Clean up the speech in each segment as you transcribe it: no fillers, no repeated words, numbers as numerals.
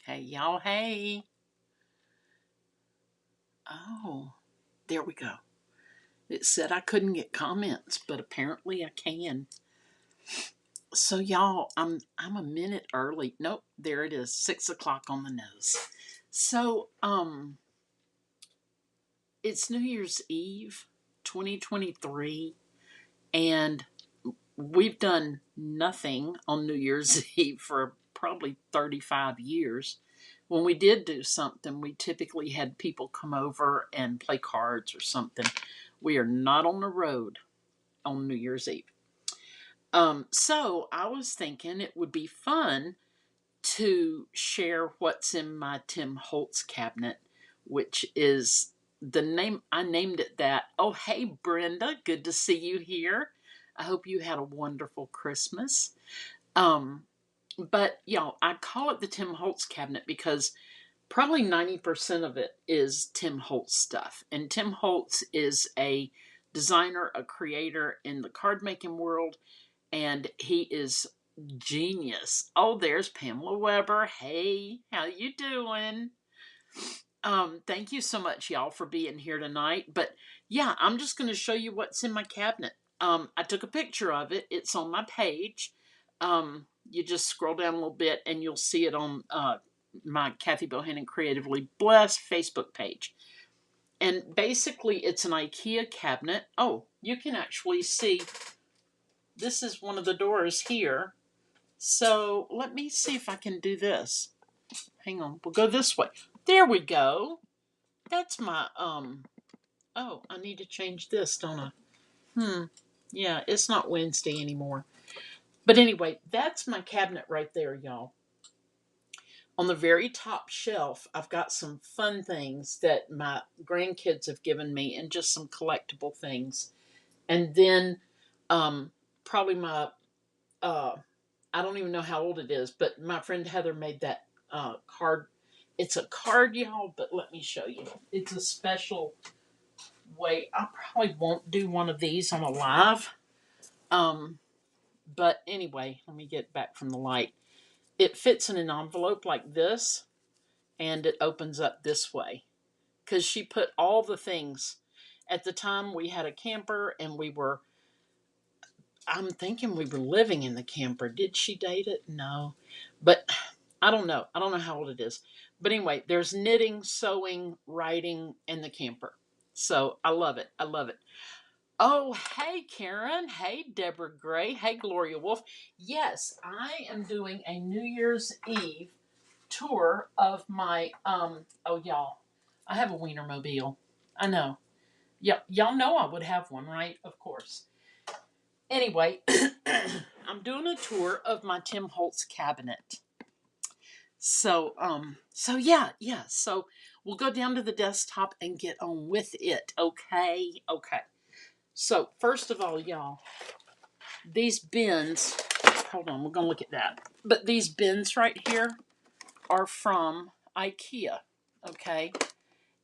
Hey, y'all. Hey. Oh, there we go. It said I couldn't get comments, but apparently I can. So, y'all, I'm a minute early. Nope, there it is, 6 o'clock on the nose. So, it's New Year's Eve, 2023, and we've done nothing on New Year's Eve for probably 35 years. When we did do something, we typically had people come over and play cards or something. We are not on the road on New Year's Eve. So I was thinking it would be fun to share what's in my Tim Holtz cabinet, which is the name I named it that. Oh, hey, Brenda, good to see you here. I hope you had a wonderful Christmas. Um, but y'all, I call it the Tim Holtz cabinet because probably 90% of it is Tim Holtz stuff. And Tim Holtz is a designer, a creator in the card making world, and he is genius. Oh, there's Pamela Weber. Hey, how you doing? Thank you so much, y'all, for being here tonight. But yeah, I'm just going to show you what's in my cabinet. I took a picture of it. It's on my page. You just scroll down a little bit and you'll see it on my Kathy Bohannon Creatively Blessed Facebook page. And basically, it's an IKEA cabinet. Oh, you can actually see this is one of the doors here. So let me see if I can do this. Hang on, we'll go this way. There we go. That's my oh, I need to change this, don't I? Yeah, it's not Wednesday anymore. But anyway, that's my cabinet right there, y'all. On the very top shelf, I've got some fun things that my grandkids have given me and just some collectible things. And then probably my I don't even know how old it is, but my friend Heather made that card. It's a card, y'all, but let me show you. It's a special way. I probably won't do one of these on a live. Um, but anyway, let me get back from the light. It fits in an envelope like this, and it opens up this way. Because she put all the things. At the time, we had a camper, and I'm thinking we were living in the camper. Did she date it? No. But I don't know. I don't know how old it is. But anyway, there's knitting, sewing, writing, and the camper. So I love it. I love it. Oh, hey, Karen. Hey, Deborah Gray. Hey, Gloria Wolf. Yes, I am doing a New Year's Eve tour of my, oh, y'all, I have a Wienermobile. I know. Yeah, y'all know I would have one, right? Of course. Anyway, I'm doing a tour of my Tim Holtz cabinet. So yeah. So we'll go down to the desktop and get on with it. Okay. So first of all, y'all, these bins. Hold on, we're gonna look at that. But these bins right here are from IKEA. Okay,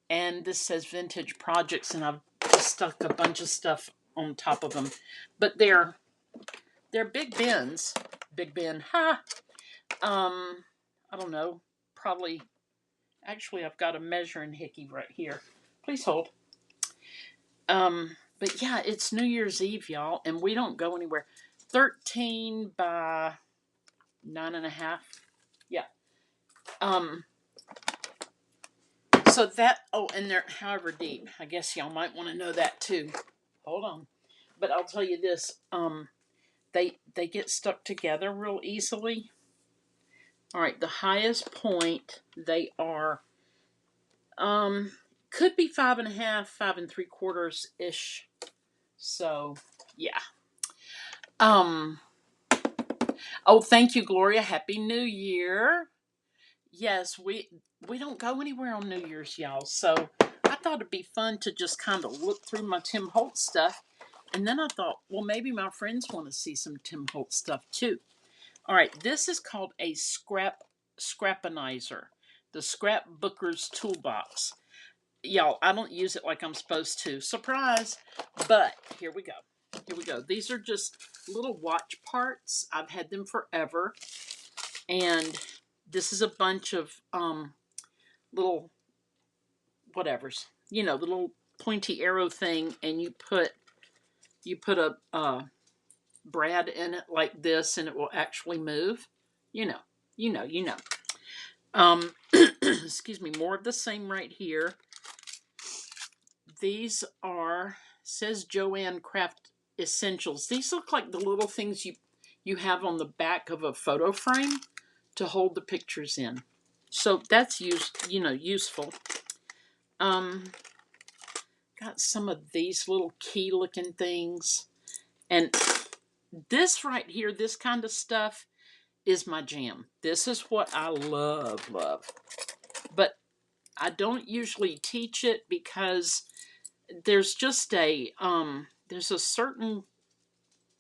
and this says Vintage Projects, and I've just stuck a bunch of stuff on top of them. But they're big bins. Big bin. Ha. I don't know. Probably. Actually, I've got a measuring hickey right here. Please hold. But yeah, it's New Year's Eve, y'all, and we don't go anywhere. 13 by 9.5. Yeah. Um. So that. Oh, and they're however deep. I guess y'all might want to know that too. Hold on. But I'll tell you this. They get stuck together real easily. All right. The highest point they are. Could be 5.5, 5 3/4 ish. So, yeah. Um. Oh, thank you, Gloria. Happy New Year. Yes, we don't go anywhere on New Year's, y'all. So I thought it'd be fun to just kind of look through my Tim Holtz stuff, and then I thought, well, maybe my friends want to see some Tim Holtz stuff too. All right, this is called a scrapinizer, the scrapbooker's toolbox. Y'all, I don't use it like I'm supposed to. Surprise! But here we go. Here we go. These are just little watch parts. I've had them forever. And this is a bunch of little whatevers, the little pointy arrow thing, and you put a brad in it like this, and it will actually move. You know, you know. Excuse me. More of the same right here. These are, says Joanne Craft Essentials. These look like the little things you have on the back of a photo frame to hold the pictures in. So that's useful. Got some of these little key looking things. And this right here, this kind of stuff is my jam. This is what I love. But I don't usually teach it because there's just there's a certain,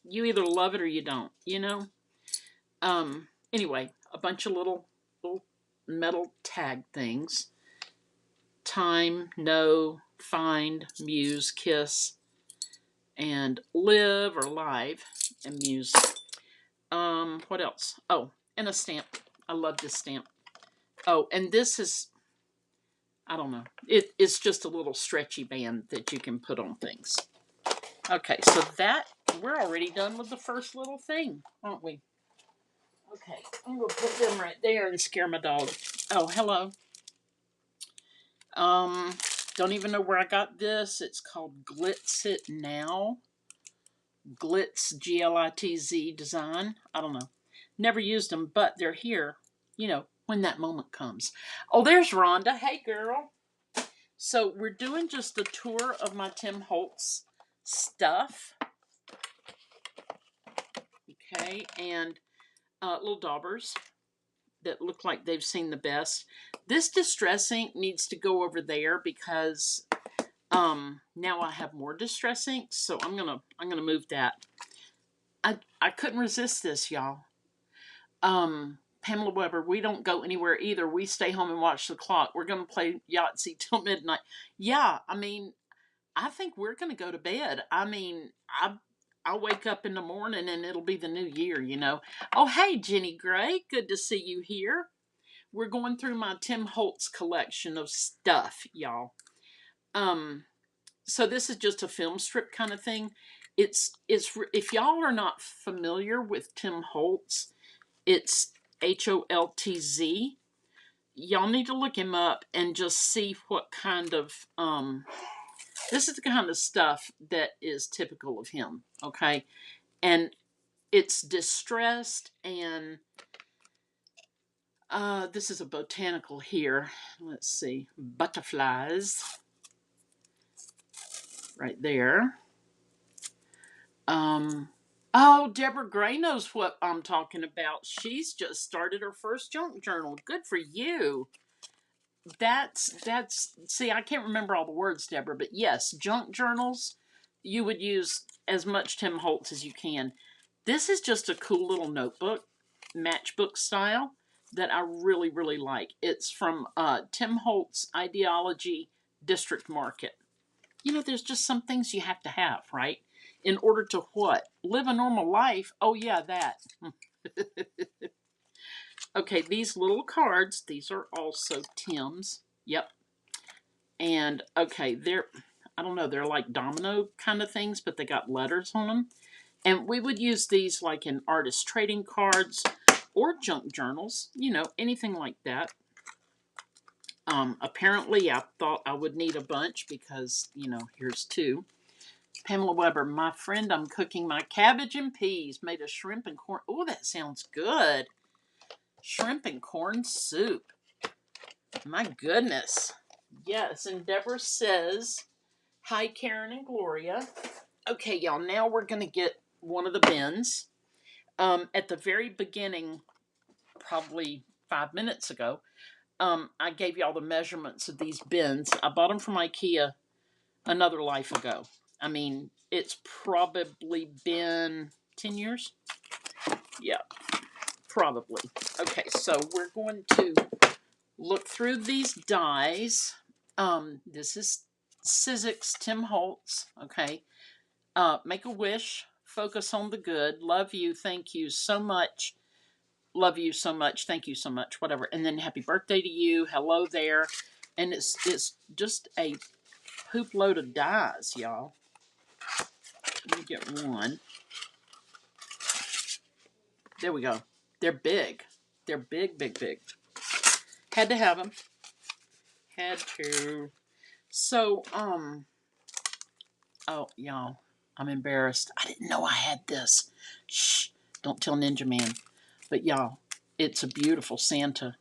you either love it or you don't, Anyway, a bunch of little metal tag things. Time, know, find, muse, kiss, and live or live, and muse. What else? Oh, and a stamp. I love this stamp. Oh, and this is, I don't know. It's just a little stretchy band that you can put on things. Okay, so we're already done with the first little thing, aren't we? Okay, I'm going to put them right there and scare my dog. Oh, hello. Don't even know where I got this. It's called Glitz It Now. Glitz, Glitz design. I don't know. Never used them, but they're here, when that moment comes. Oh, there's Rhonda. Hey, girl. So we're doing just a tour of my Tim Holtz stuff. Okay, and little daubers that look like they've seen the best. This distress ink needs to go over there because now I have more distress ink, so I'm gonna move that. I couldn't resist this, y'all. Pamela Weber, we don't go anywhere either. We stay home and watch the clock. We're gonna play Yahtzee till midnight. Yeah, I think we're gonna go to bed. I'll wake up in the morning and it'll be the new year, Oh, hey, Jenny Gray. Good to see you here. We're going through my Tim Holtz collection of stuff, y'all. So this is just a film strip kind of thing. It's if y'all are not familiar with Tim Holtz, it's Holtz. Y'all need to look him up and just see what kind of this is the kind of stuff that is typical of him, okay? And it's distressed, and this is a botanical here. Let's see, butterflies right there. Oh, Deborah Gray knows what I'm talking about. She's just started her first junk journal. Good for you. That's see, I can't remember all the words, Deborah, but yes, junk journals, you would use as much Tim Holtz as you can. This is just a cool little notebook, matchbook style, that I really, really like. It's from Tim Holtz Ideology District Market. There's just some things you have to have, right? In order to what? Live a normal life? Oh, yeah, that. Okay, these little cards, these are also Tim's. Yep. And, okay, I don't know, they're like domino kind of things, but they got letters on them. And we would use these like in artist trading cards or junk journals, anything like that. Apparently, I thought I would need a bunch because, here's two. Pamela Weber, my friend, I'm cooking my cabbage and peas made of shrimp and corn. Oh, that sounds good. Shrimp and corn soup. My goodness. Yes, and Deborah says, hi, Karen and Gloria. Okay, y'all, now we're going to get one of the bins. At the very beginning, probably 5 minutes ago, I gave y'all the measurements of these bins. I bought them from IKEA another life ago. It's probably been 10 years. Yeah, probably. Okay, so we're going to look through these dies. This is Sizzix Tim Holtz. Okay. Make a wish. Focus on the good. Love you. Thank you so much. love you so much. Thank you so much. Whatever. And then happy birthday to you. Hello there. And it's just a poop load of dies, y'all. Let me get one. There we go. They're big. They're big, big, big. Had to have them. Had to. So, oh, y'all, I'm embarrassed. I didn't know I had this. Shh, don't tell Ninja Man. But y'all, it's a beautiful Santa.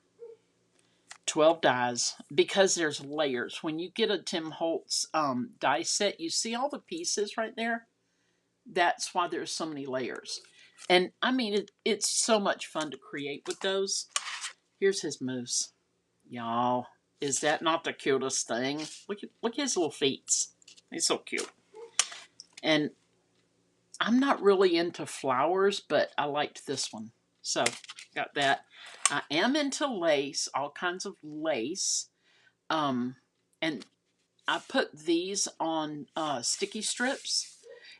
12 dies because there's layers. When you get a Tim Holtz die set, you see all the pieces right there. That's why there's so many layers. And I mean, it's so much fun to create with those. Here's his moose. Y'all, is that not the cutest thing? Look at his little feet. He's so cute. And I'm not really into flowers, but I liked this one. So, got that. I am into lace, all kinds of lace. And I put these on sticky strips.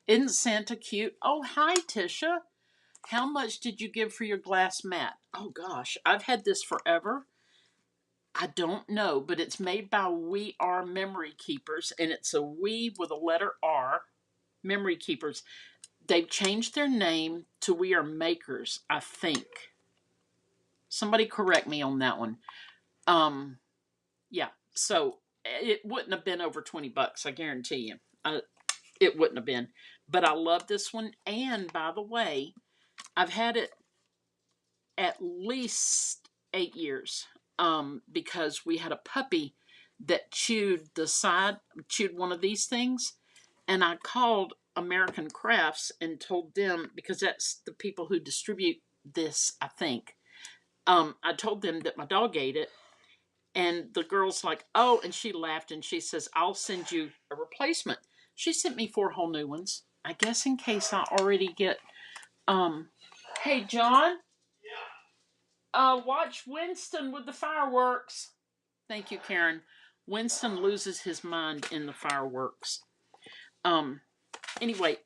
Isn't Santa cute? Oh, hi, Tisha. How much did you give for your glass mat? Oh, gosh. I've had this forever. I don't know, but it's made by We Are Memory Keepers, and it's a we with a letter R, Memory Keepers. They've changed their name to We Are Makers, I think. Somebody correct me on that one. Yeah, so it wouldn't have been over $20, I guarantee you. It wouldn't have been. But I love this one. And by the way, I've had it at least 8 years because we had a puppy that chewed one of these things. And I called American Crafts and told them, because that's the people who distribute this, I think. I told them that my dog ate it. And the girl's like, oh, and she laughed and she says, I'll send you a replacement. She sent me 4 whole new ones. I guess in case I already get, hey, John, watch Winston with the fireworks. Thank you, Karen. Winston loses his mind in the fireworks. Anyway,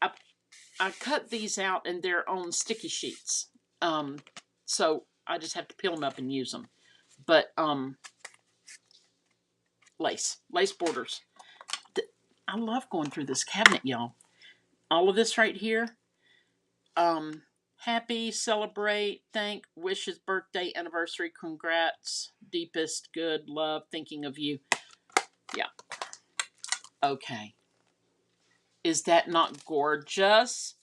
I cut these out and they're on sticky sheets. So I just have to peel them up and use them. But, lace borders. I love going through this cabinet, y'all. All of this right here. Happy, celebrate, thank, wishes, birthday, anniversary, congrats, deepest good, love, thinking of you. Yeah. Okay. Is that not gorgeous?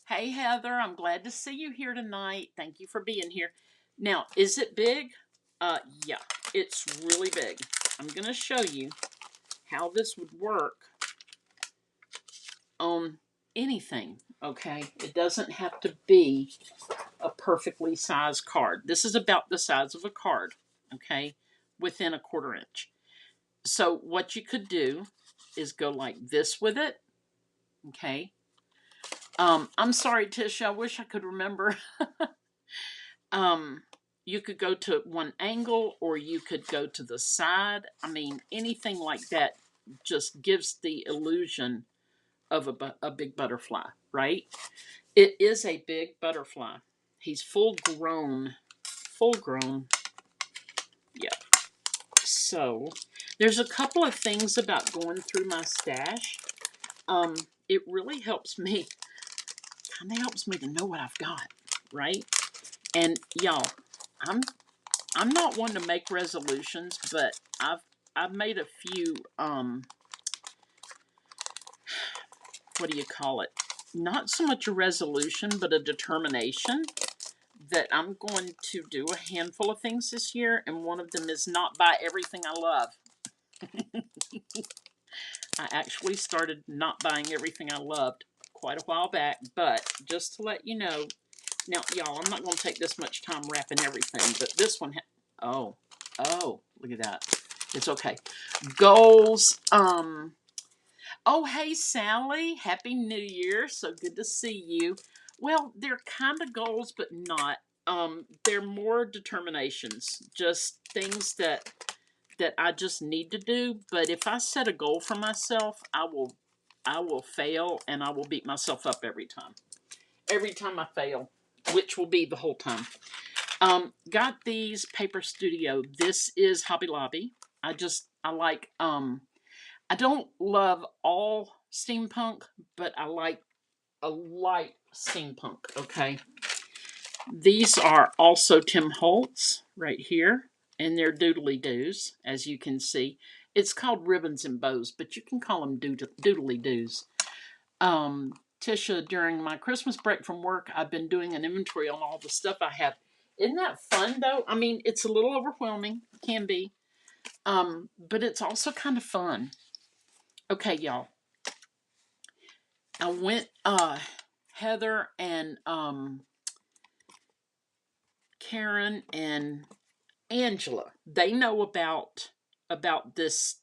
Hey, Heather, I'm glad to see you here tonight. Thank you for being here. Now, is it big? Yeah, it's really big. I'm going to show you how this would work on anything, okay? It doesn't have to be a perfectly sized card. This is about the size of a card, okay? Within a 1/4 inch. So what you could do is go like this with it, okay? I'm sorry, Tish, I wish I could remember. You could go to one angle or you could go to the side. I mean, anything like that just gives the illusion of a big butterfly, right? It is a big butterfly. He's full grown. Yeah. So there's a couple of things about going through my stash. It really helps me, kind of helps me to know what I've got, right? And y'all, I'm not one to make resolutions, but I've made a few what do you call it? Not so much a resolution, but a determination that I'm going to do a handful of things this year, and one of them is not buy everything I love. I actually started not buying everything I loved quite a while back, but just to let you know, now, y'all, I'm not going to take this much time wrapping everything, but this one, oh, look at that. It's okay. Goals, oh, hey, Sally. Happy New Year. So good to see you. Well, they're kind of goals, but not. They're more determinations, just things that I just need to do. But if I set a goal for myself, I will fail and I will beat myself up every time. Every time I fail, which will be the whole time. Got these Paper Studio. This is Hobby Lobby. I like, I don't love all steampunk, but I like a light steampunk, okay? These are also Tim Holtz right here, and they're doodly doos, as you can see. It's called ribbons and bows, but you can call them doodly doos. Tisha, during my Christmas break from work, I've been doing an inventory on all the stuff I have. Isn't that fun, though? I mean, it's a little overwhelming, can be, but it's also kind of fun. Okay, y'all. I went, Heather and Karen and Angela. They know about this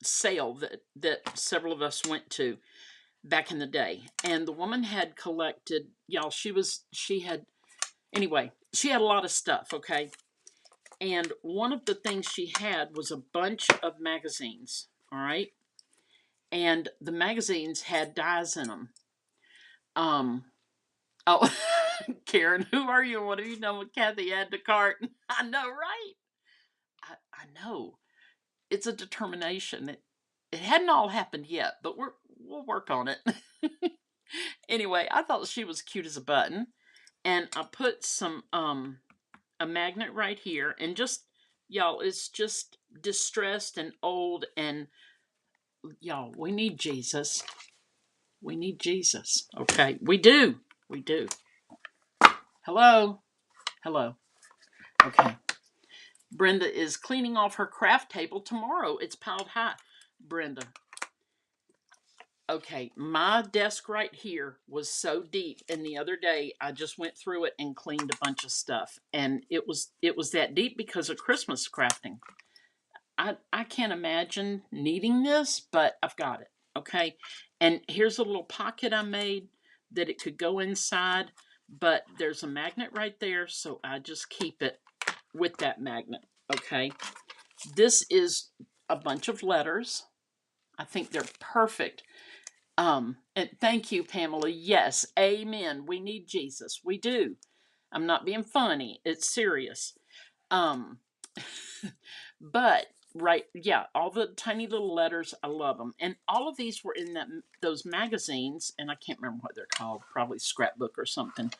sale that several of us went to back in the day, and the woman had collected, y'all. She had anyway. She had a lot of stuff. Okay, and one of the things she had was a bunch of magazines. All right, and the magazines had dies in them. Um. Oh, Karen, who are you? What have you done with Kathy? Add to cart. I know, right? I know. It's a determination. It hadn't all happened yet, but we'll work on it. Anyway, I thought she was cute as a button, and I put some a magnet right here, and just y'all, it's just distressed and old, and y'all, we need Jesus. We need Jesus. Okay, we do. We do. Hello. Hello. Okay. Brenda is cleaning off her craft table tomorrow. It's piled high. Brenda. Okay, my desk right here was so deep, and the other day I just went through it and cleaned a bunch of stuff, and it was that deep because of Christmas crafting. I can't imagine needing this, but I've got it. Okay, and here's a little pocket I made that it could go inside, but there's a magnet right there, so I just keep it with that magnet. Okay, this is a bunch of letters. I think they're perfect. And thank you, Pamela. Yes, amen. We need Jesus. We do. I'm not being funny. It's serious. Um, but right, yeah, all the tiny little letters, I love them. And all of these were in those magazines, and I can't remember what they're called. Probably Scrapbook or something.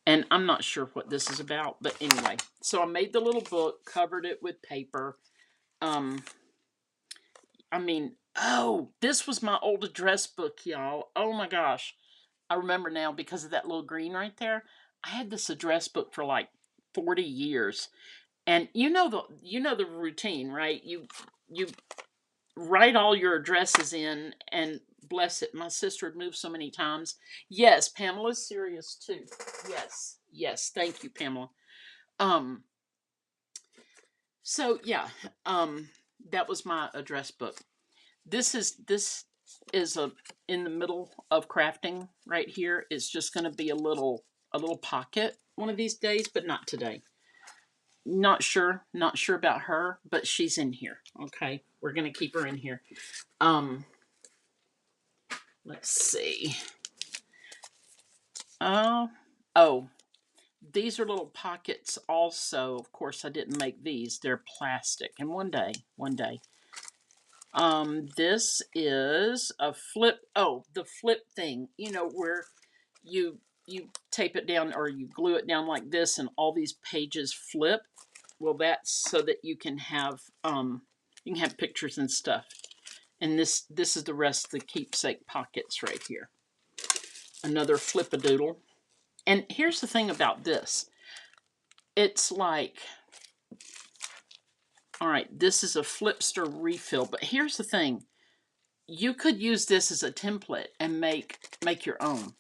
And I'm not sure what this is about, but anyway. So I made the little book, covered it with paper. Um, I mean, oh, this was my old address book, y'all. Oh my gosh. I remember now because of that little green right there. I had this address book for like 40 years. And you know the routine, right? You write all your addresses in, and bless it, my sister had moved so many times. Yes, Pamela's serious too. Yes. Yes, thank you, Pamela. Um so yeah, that was my address book. This is a in the middle of crafting right here. It's just going to be a little pocket one of these days, but not today. Not sure about her, but she's in here. Okay, we're going to keep her in here. Um, let's see. Oh, oh, these are little pockets. Also, of course, I didn't make these. They're plastic. And one day, this is a flip. Oh, the flip thing. You know where you tape it down or you glue it down like this, and all these pages flip. Well, that's so that you can have pictures and stuff. And this is the rest of the keepsake pockets right here. Another flip-a-doodle. And here's the thing about this. It's like, all right, this is a Flipster refill, but here's the thing. You could use this as a template and make your own,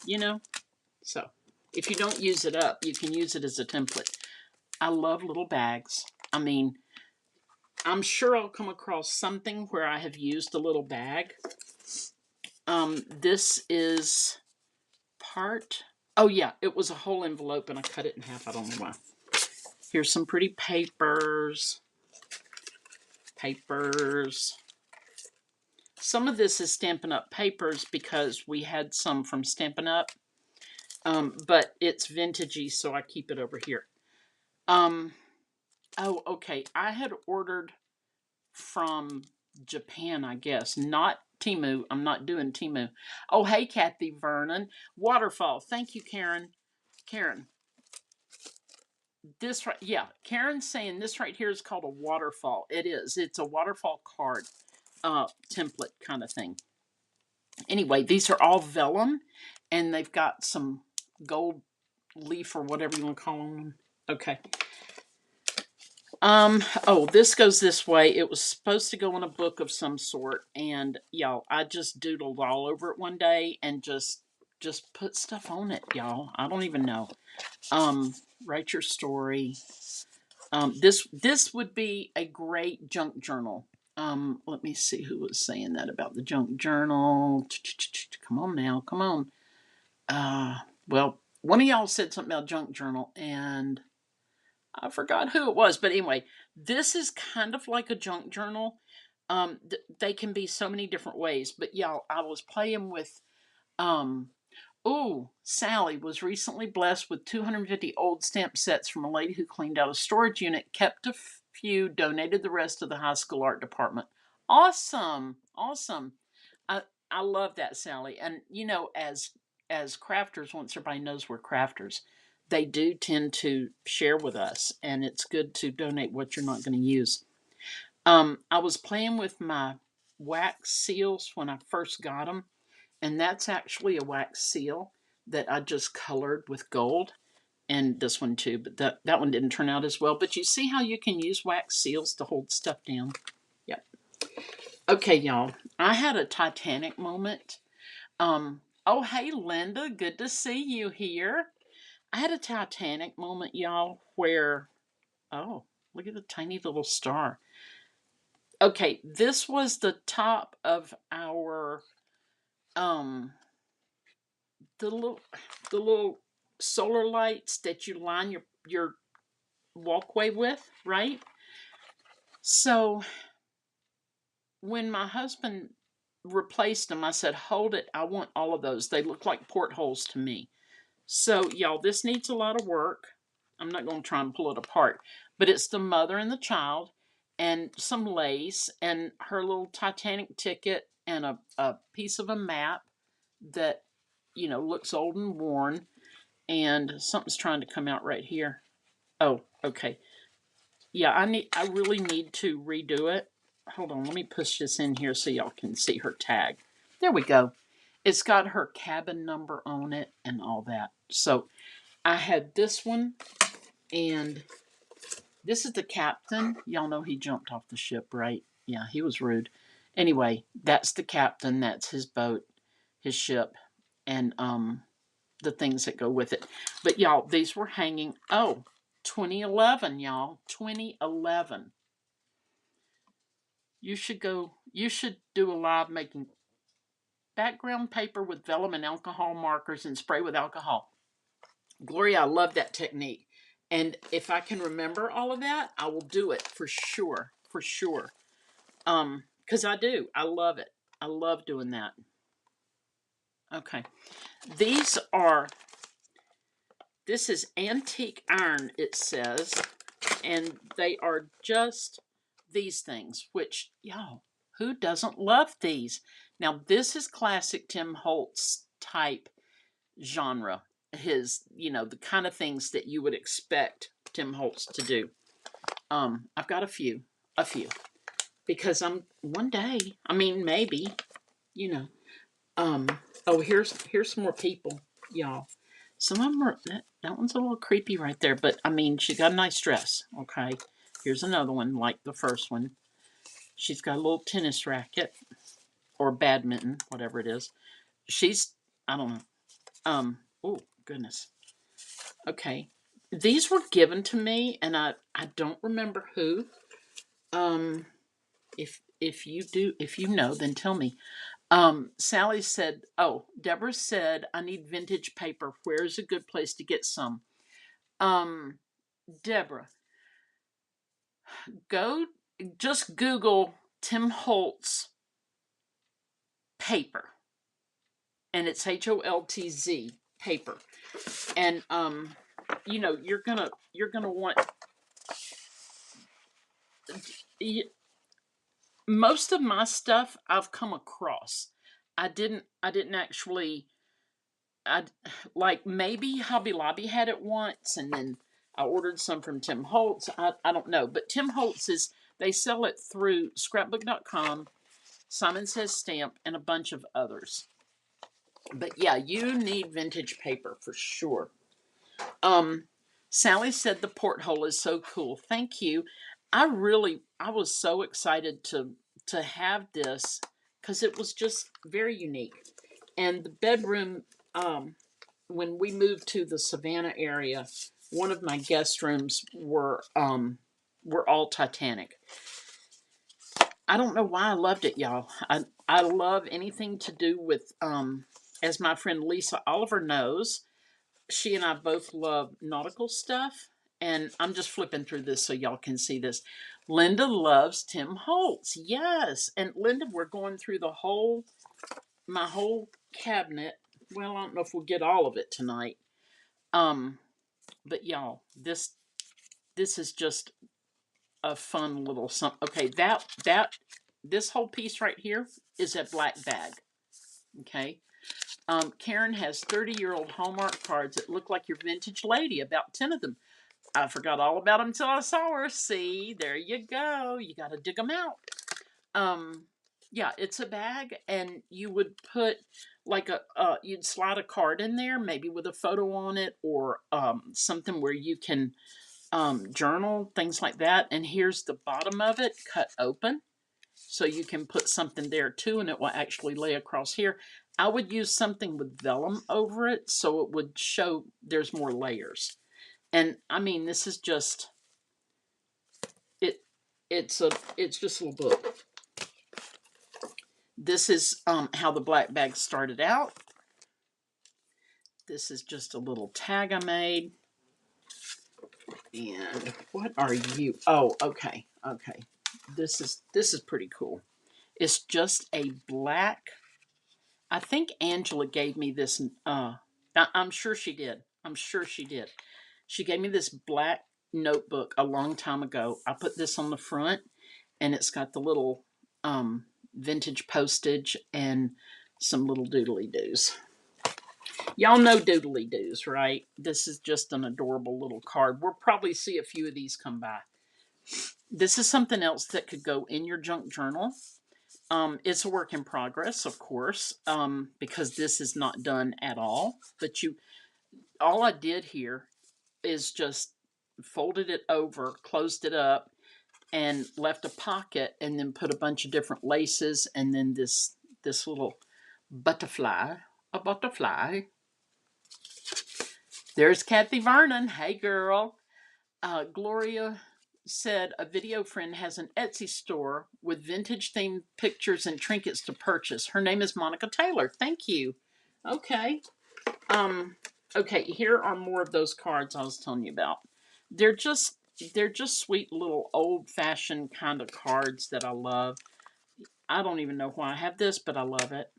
you know? So, if you don't use it up, you can use it as a template. I love little bags. I mean, I'm sure I'll come across something where I have used a little bag. This is part. Oh yeah, it was a whole envelope and I cut it in half. I don't know why. Here's some pretty papers. Some of this is Stampin' Up! Papers because we had some from Stampin' Up! But it's vintagey, so I keep it over here. Um, oh, okay. I had ordered from Japan, I guess, not Timu. I'm not doing Timu. Oh, hey, Kathy Vernon. Waterfall. Thank you, Karen. Karen, this right, yeah, Karen's saying this right here is called a waterfall. It is. It's a waterfall card template kind of thing. Anyway, these are all vellum, and they've got some gold leaf or whatever you want to call them. Okay. Oh, this goes this way. It was supposed to go in a book of some sort, and y'all, I just doodled all over it one day and just put stuff on it, y'all. I don't even know. Write your story. This would be a great junk journal. Let me see who was saying that about the junk journal. Come on now, come on. Well, one of y'all said something about junk journal, and I forgot who it was, but anyway, this is kind of like a junk journal. They can be so many different ways, but y'all, I was playing with. Um, oh, Sally was recently blessed with 250 old stamp sets from a lady who cleaned out a storage unit, kept a few, donated the rest to the high school art department. Awesome, awesome. I love that, Sally. And you know, as crafters, once everybody knows we're crafters, they do tend to share with us, and it's good to donate what you're not going to use. I was playing with my wax seals when I first got them, and that's actually a wax seal that I just colored with gold, and this one too, but that one didn't turn out as well. But you see how you can use wax seals to hold stuff down? Yep. Okay, y'all. I had a Titanic moment. Oh, hey, Linda. Good to see you here. I had a Titanic moment, y'all, where, oh, look at the tiny little star. Okay, this was the top of our, um, the little, the little solar lights that you line your walkway with, right? So when my husband replaced them, I said, hold it, I want all of those. They look like portholes to me. So, y'all, this needs a lot of work. I'm not going to try and pull it apart, but it's the mother and the child, and some lace, and her little Titanic ticket, and a piece of a map that, you know, looks old and worn, and something's trying to come out right here. Oh, okay. Yeah, I really need to redo it. Hold on, let me push this in here so y'all can see her tag. There we go. It's got her cabin number on it and all that. So I had this one, and this is the captain. Y'all know he jumped off the ship, right? Yeah, he was rude. Anyway, that's the captain. That's his boat, his ship, and the things that go with it. But y'all, these were hanging. Oh, 2011, y'all. 2011. You should go. You should do a live making background paper with vellum and alcohol markers and spray with alcohol. Gloria, I love that technique. And if I can remember all of that, I will do it for sure. For sure. Because I do. I love it. I love doing that. Okay. These are, this is antique iron, it says. And they are just these things, which, y'all, who doesn't love these? Now, this is classic Tim Holtz type genre. His, you know, the kind of things that you would expect Tim Holtz to do. I've got a few, because I'm one day. I mean, maybe, you know. Um, oh, here's some more people, y'all. Some of them are that one's a little creepy right there, but I mean, she got a nice dress. Okay, here's another one like the first one. She's got a little tennis racket or badminton, whatever it is. She's, I don't know. Oh goodness. Okay, these were given to me, and I don't remember who. Um, if you do, if you know, then tell me. Sally said, oh, Deborah said, I need vintage paper. Where's a good place to get some? Um, Deborah, go just Google Tim Holtz paper, and it's Holtz paper, and you know, you're gonna want most of my stuff I've come across. I didn't actually. I like maybe Hobby Lobby had it once, and then I ordered some from Tim Holtz. I don't know, but Tim Holtz is they sell it through scrapbook.com, Simon Says Stamp, and a bunch of others. But yeah, you need vintage paper for sure. Um, Sally said the porthole is so cool. Thank you. I was so excited to have this because it was just very unique. And the bedroom, when we moved to the Savannah area, one of my guest rooms were all Titanic. I don't know why I loved it, y'all. I love anything to do with as my friend Lisa Oliver knows, she and I both love nautical stuff. And I'm just flipping through this so y'all can see this. Linda loves Tim Holtz. Yes. And Linda, we're going through my whole cabinet. Well, I don't know if we'll get all of it tonight. But y'all, this is just a fun little something. Okay, this whole piece right here is a black bag. Okay. Karen has 30-year-old Hallmark cards that look like your vintage lady, about 10 of them. I forgot all about them until I saw her. See, there you go. You got to dig them out. Yeah, it's a bag, and you would put like you'd slide a card in there, maybe with a photo on it, or something where you can journal, things like that. And here's the bottom of it cut open. So you can put something there too, and it will actually lay across here. I would use something with vellum over it so it would show there's more layers. And I mean, this is just it. It's just a little book. This is how the black bag started out. This is just a little tag I made. And what are you? Oh, okay, okay. This is pretty cool. It's just a black. I think Angela gave me this. I'm sure she did. I'm sure she did. She gave me this black notebook a long time ago. I put this on the front, and it's got the little vintage postage and some little doodly doos. Y'all know doodly doos, right? This is just an adorable little card. We'll probably see a few of these come by. This is something else that could go in your junk journal. It's a work in progress, of course, because this is not done at all. But all I did here is just folded it over, closed it up, and left a pocket, and then put a bunch of different laces, and then this little butterfly, a butterfly. There's Kathy Vernon. Hey, girl. Gloria said a video friend has an Etsy store with vintage themed pictures and trinkets to purchase. Her name is Monica Taylor. Thank you. Okay. Okay, here are more of those cards I was telling you about. They're just sweet little old-fashioned kind of cards that I love. I don't even know why I have this, but I love it.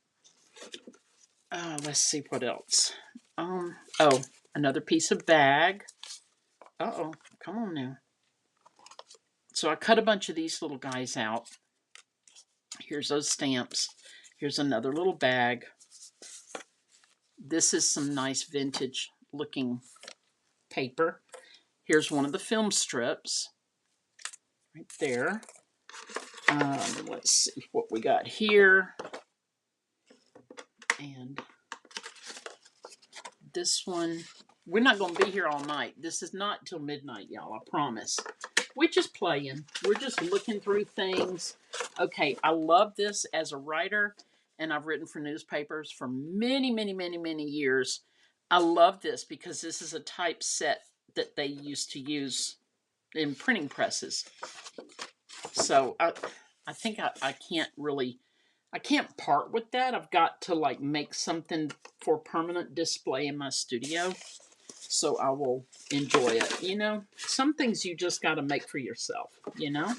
Let's see what else. Oh, another piece of bag. Uh-oh, come on now. So I cut a bunch of these little guys out. Here's those stamps. Here's another little bag. This is some nice vintage looking paper. Here's one of the film strips right there. Let's see what we got here. And this one, we're not going to be here all night. This is not till midnight, y'all, I promise. We're just playing. We're just looking through things. Okay, I love this as a writer, and I've written for newspapers for many, many, many, many years. I love this because this is a typeset that they used to use in printing presses. So I think I can't really, I can't part with that. I've got to like make something for permanent display in my studio. So I will enjoy it. You know, some things you just got to make for yourself, you know,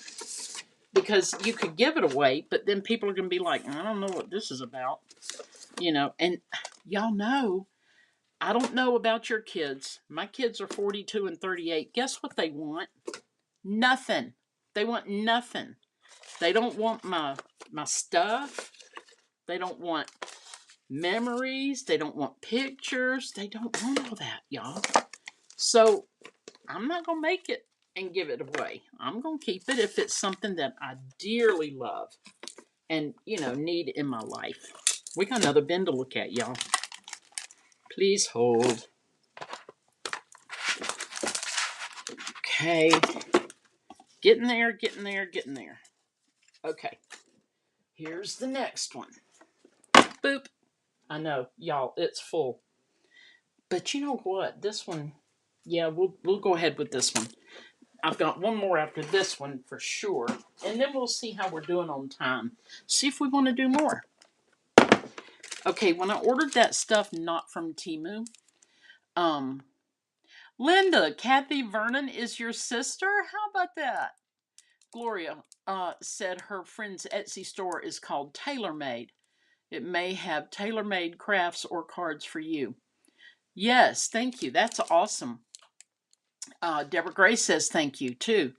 because you could give it away, but then people are going to be like, I don't know what this is about, you know. And y'all know I don't know about your kids. My kids are 42 and 38. Guess what they want? Nothing. They want nothing. They don't want my stuff. They don't want memories. They don't want pictures. They don't want all that, y'all. So I'm not going to make it and give it away. I'm going to keep it if it's something that I dearly love and, need in my life. We got another bin to look at, y'all. Please hold. Okay. Getting there, getting there, getting there. Okay. Here's the next one. Boop. I know, y'all, it's full. But you know what? This one, yeah, we'll go ahead with this one. I've got one more after this one for sure. And then we'll see how we're doing on time. See if we want to do more. Okay, when I ordered that stuff not from Temu, Linda, Kathy Vernon is your sister? How about that? Gloria said her friend's Etsy store is called TaylorMade. It may have tailor-made crafts or cards for you. Yes, thank you. That's awesome. Deborah Gray says thank you too.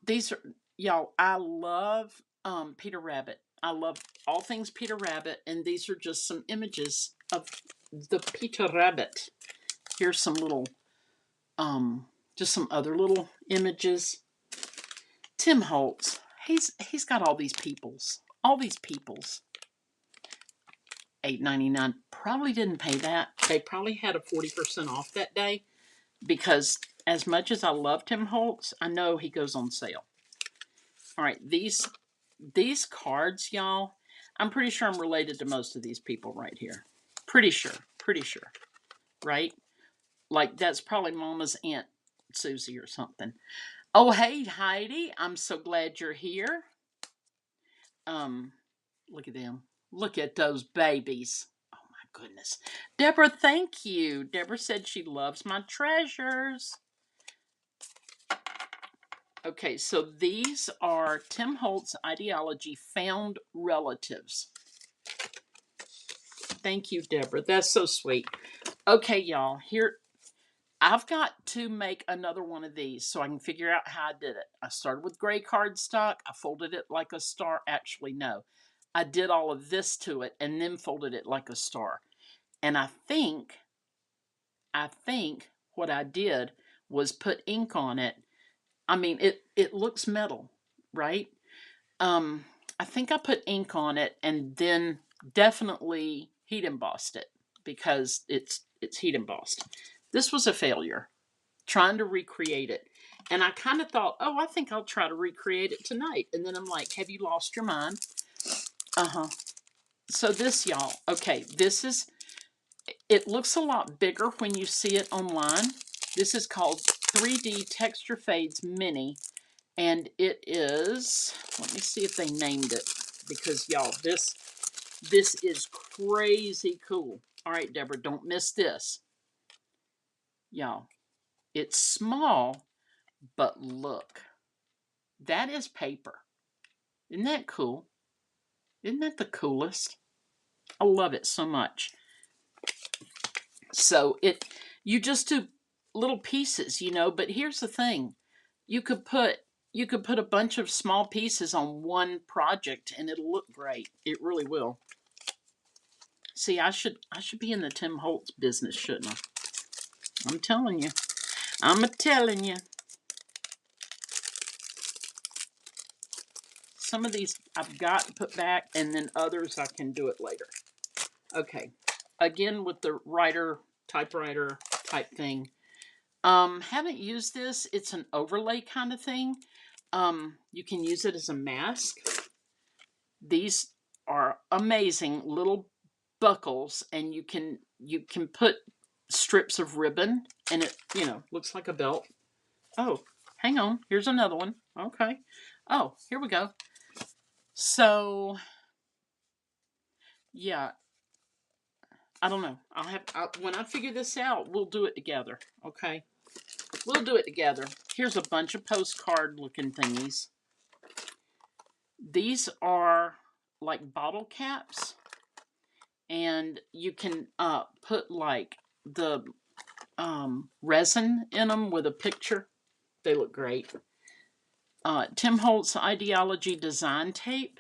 These are, y'all, I love Peter Rabbit. I love all things Peter Rabbit, and these are just some images of the Peter Rabbit. Here's some little, just some other little images. Tim Holtz, he's got all these peoples. $8.99. Probably didn't pay that. They probably had a 40% off that day because as much as I love Tim Holtz, I know he goes on sale. All right, these cards, y'all, I'm pretty sure I'm related to most of these people right here. Pretty sure, right? Like that's probably Mama's Aunt Susie or something. Oh, hey, Heidi, I'm so glad you're here. Look at them. Look at those babies. Oh my goodness. Deborah, thank you. Deborah said she loves my treasures. Okay, so these are Tim Holtz Ideology Found Relatives. Thank you, Deborah. That's so sweet. Okay, y'all, here, I've got to make another one of these so I can figure out how I did it. I started with gray cardstock. I folded it like a star. Actually, no. I did all of this to it and then folded it like a star. And I think what I did was put ink on it. I mean, it looks metal, right? I think I put ink on it and then definitely heat embossed it because it's heat embossed. This was a failure, trying to recreate it. And I kind of thought, oh, I think I'll try to recreate it tonight. And then I'm like, have you lost your mind? So this, y'all, okay, it looks a lot bigger when you see it online. This is called 3D Texture Fades Mini. And it is, let me see if they named it. Because, y'all, this is crazy cool. All right, Deborah, don't miss this. Y'all, it's small, but look. That is paper. Isn't that cool? Isn't that the coolest? I love it so much. So you just do little pieces, but here's the thing. You could put a bunch of small pieces on one project and it'll look great. It really will. See, I should be in the Tim Holtz business, shouldn't I? I'm telling you. Some of these I've got to put back, and then others I can do it later. Okay. Again, with the typewriter type thing. Haven't used this. It's an overlay kind of thing. You can use it as a mask. These are amazing little buckles, and you can put strips of ribbon, and it looks like a belt. Oh, hang on. Here's another one. Okay. Oh, here we go. So, yeah. I don't know. When I figure this out, we'll do it together. Okay. We'll do it together. Here's a bunch of postcard looking thingies. These are like bottle caps. And you can put like resin in them with a picture. They look great. Tim Holtz Ideology Design Tape.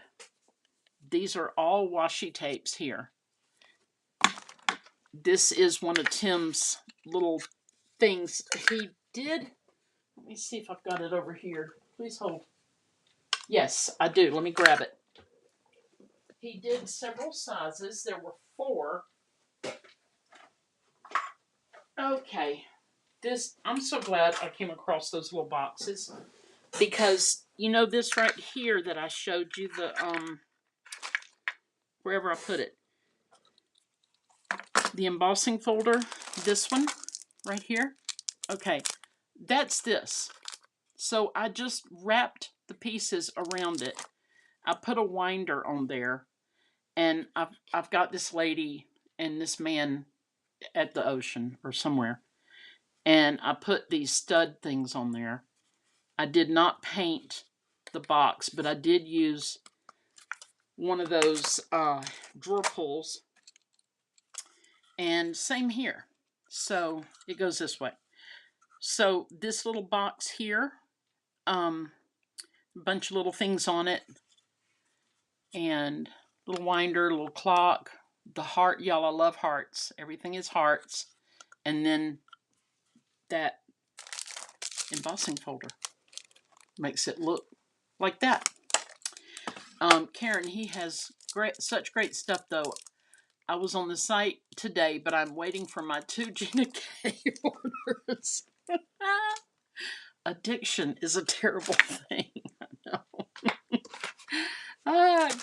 These are all washi tapes here. This is one of Tim's little things he did. Let me see if I've got it over here. Please hold. Yes, I do. Let me grab it. He did several sizes. There were 4. Okay. I'm so glad I came across those little boxes, because you know this right here that I showed you, the wherever I put it, the embossing folder, this one right here. Okay, that's this. So I just wrapped the pieces around it. I put a winder on there, and I've got this lady and this man at the ocean or somewhere, and I put these stud things on there. I did not paint the box, but I did use one of those drawer pulls, and same here. So it goes this way. So this little box here, a bunch of little things on it, and little winder, little clock, the heart. Y'all, I love hearts. Everything is hearts. And then that embossing folder makes it look like that. Karen, he has such great stuff though. I was on the site today, but I'm waiting for my 2 Gina K orders. Addiction is a terrible thing. I know.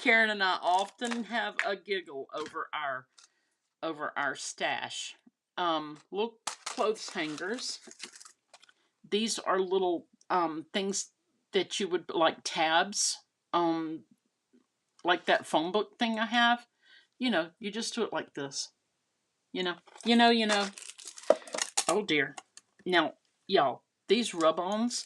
Karen and I often have a giggle over our stash. Little clothes hangers. These are little things that you would, like tabs, like that phone book thing I have. You know, you just do it like this. You know. Oh dear. Now, y'all, these rub-ons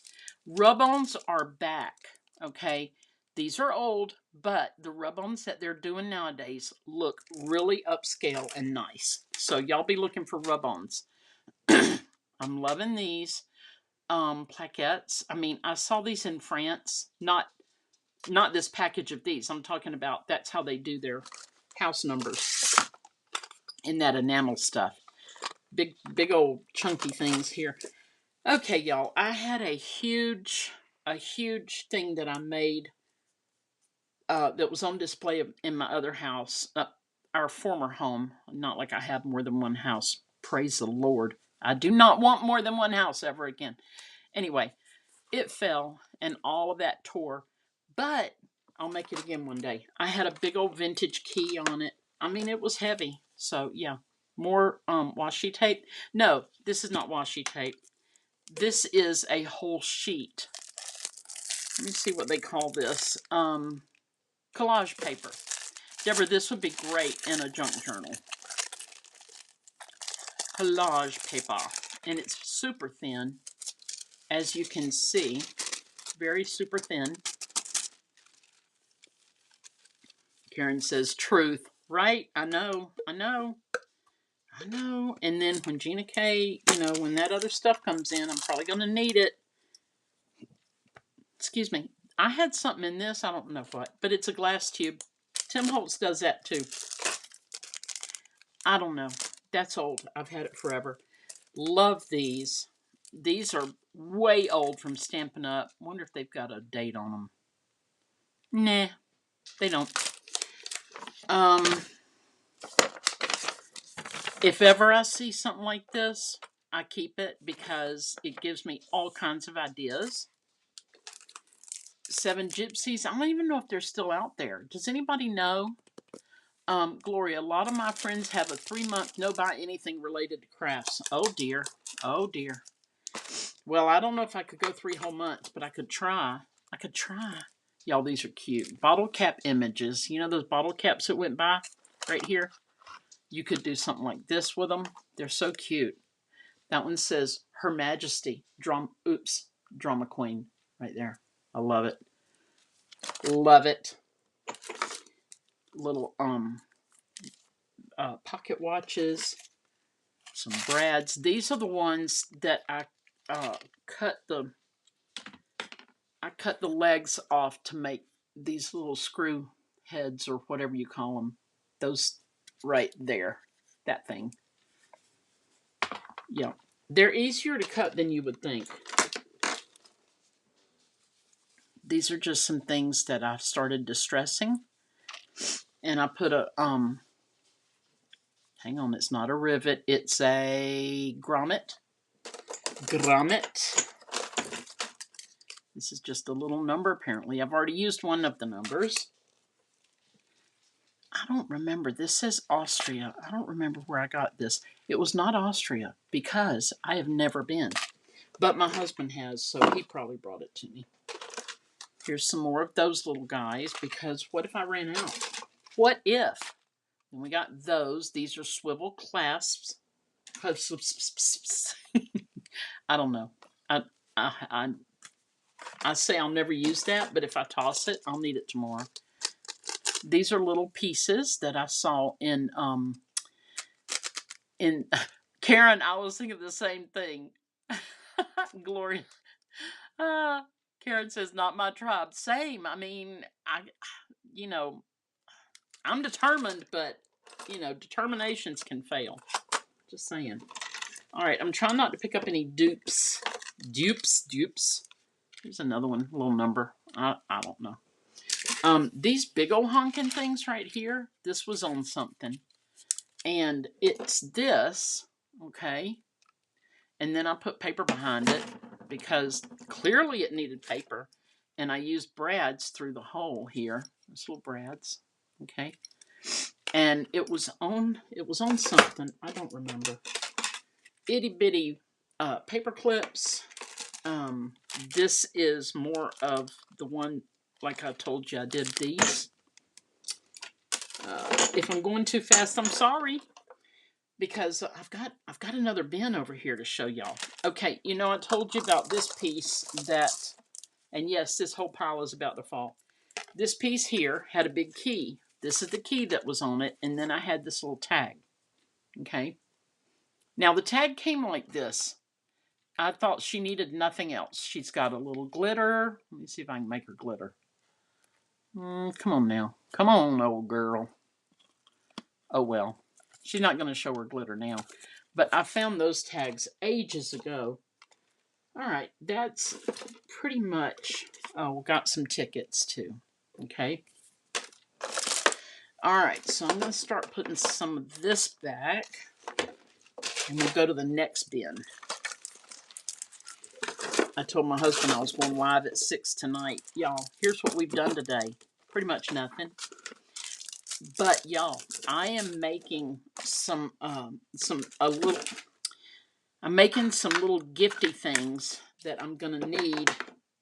are back. Okay, these are old, but the rub-ons that they're doing nowadays look really upscale and nice. So y'all be looking for rub-ons. I'm loving these plaquettes. I mean, I saw these in France. Not this package of these. I'm talking about that's how they do their house numbers in that enamel stuff. Big old chunky things here. Okay, y'all. I had a huge thing that I made that was on display in my other house, our former home. Not like I have more than one house. Praise the Lord. I do not want more than one house ever again. Anyway, it fell and all of that tore, but I'll make it again one day. I had a big old vintage key on it. I mean, it was heavy. So yeah, more washi tape. No, this is not washi tape. This is a whole sheet. Let me see what they call this. Collage paper. Deborah, this would be great in a junk journal. Collage paper. And it's super thin, as you can see. Very super thin. Karen says, truth. Right? I know. And then when Gina K, when that other stuff comes in, I'm probably going to need it. Excuse me. I had something in this. I don't know what. But it's a glass tube. Tim Holtz does that too. I don't know. That's old. I've had it forever. Love these. These are way old from Stampin' Up. Wonder if they've got a date on them. Nah, they don't. If ever I see something like this, I keep it because it gives me all kinds of ideas. 7 Gypsies. I don't even know if they're still out there. Does anybody know? Gloria, a lot of my friends have a 3-month no buy anything related to crafts. Oh dear. Oh dear. Well, I don't know if I could go 3 whole months, but I could try. Y'all, these are cute. Bottle cap images. You know those bottle caps that went by right here? You could do something like this with them. They're so cute. That one says Her Majesty. Drama Queen right there. I love it. Love it. Little pocket watches. some brads. These are the ones that I cut the legs off to make these little screw heads or whatever you call them. Those right there, that thing. Yeah, they're easier to cut than you would think. These are just some things that I started distressing, and I put a hang on, it's not a rivet, it's a grommet. This is just a little number, apparently. I've already used one of the numbers. I don't remember. This says Austria. I don't remember where I got this. It was not Austria because I have never been. But my husband has, so he probably brought it to me. Here's some more of those little guys, because what if I ran out? What if? And we got those. These are swivel clasps. I don't know. I say I'll never use that, but if I toss it, I'll need it tomorrow. These are little pieces that I saw in Karen. I was thinking the same thing. Gloria. Karen says, "Not my tribe." Same. I mean, I'm determined, but determinations can fail. Just saying. All right, I'm trying not to pick up any dupes. Here's another one, little number. I don't know. These big old honking things right here, this was on something. And it's this, okay? And then I put paper behind it because clearly it needed paper. And I used brads through the hole here. Those little brads, okay? And it was on something, I don't remember. Itty bitty paper clips. This is more of the one, like I told you, I did these. If I'm going too fast, I'm sorry, because I've got another bin over here to show y'all. Okay, I told you about this piece that, and yes, this whole pile is about to fall. This piece here had a big key. This is the key that was on it, and then I had this little tag. Okay. Now the tag came like this. I thought she needed nothing else. She's got a little glitter. Let me see if I can make her glitter. Come on now. Come on, old girl. Oh, well. She's not going to show her glitter now. But I found those tags ages ago. All right. That's pretty much... Oh, got some tickets, too. Okay. All right. So I'm going to start putting some of this back. And we'll go to the next bin. I told my husband I was going live at 6 tonight. Y'all, here's what we've done today. Pretty much nothing. But y'all, I am making I'm making some little gifty things that I'm gonna need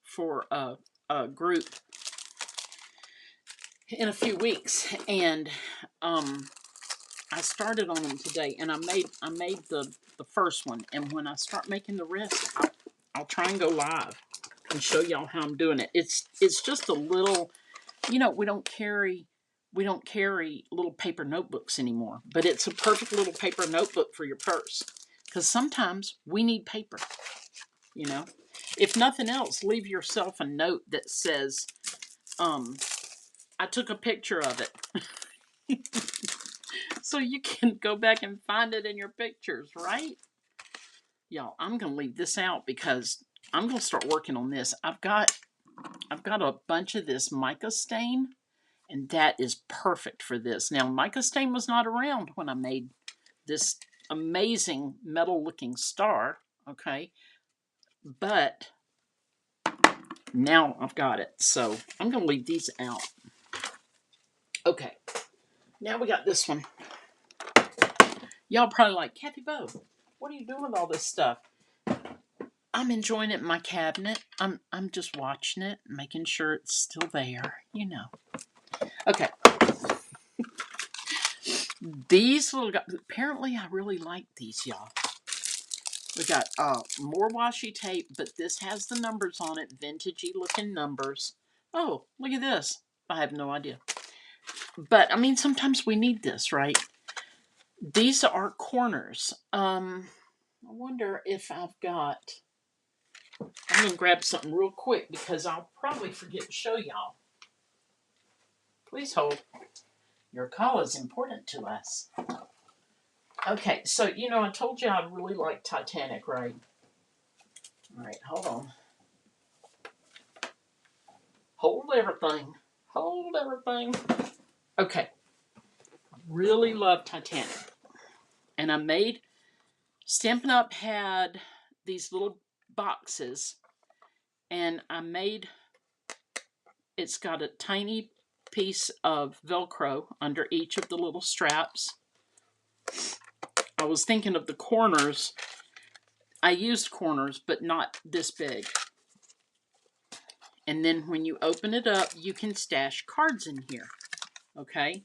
for a group in a few weeks, and I started on them today, and I made the first one, and when I start making the rest, I'll try and go live and show y'all how I'm doing it. It's just a little, we don't carry little paper notebooks anymore, but it's a perfect little paper notebook for your purse, because sometimes we need paper. If nothing else, leave yourself a note that says, I took a picture of it. So you can go back and find it in your pictures, right? Y'all, I'm going to leave this out because I'm going to start working on this. I've got a bunch of this mica stain, and that is perfect for this. Now, mica stain was not around when I made this amazing metal-looking star, okay? But now I've got it, so I'm going to leave these out. Okay, now we got this one. Y'all probably like, Kathy Bo, what are you doing with all this stuff? I'm enjoying it in my cabinet. I'm just watching it, making sure it's still there, Okay. These little guys, apparently I really like these, y'all. We got more washi tape, but this has the numbers on it, vintagey looking numbers. Oh, look at this. I have no idea. But, I mean, sometimes we need this, right? These are corners. I wonder if I've got. I'm gonna grab something real quick because I'll probably forget to show y'all. Please hold. Your call is important to us. Okay, so I told you I really like Titanic, right? All right, hold on. Hold everything. Hold everything. Okay, really love Titanic, and I made Stampin' Up had these little boxes, and I made. It's got a tiny piece of Velcro under each of the little straps. I was thinking of the corners. I used corners, but not this big. And then when you open it up, you can stash cards in here. Okay?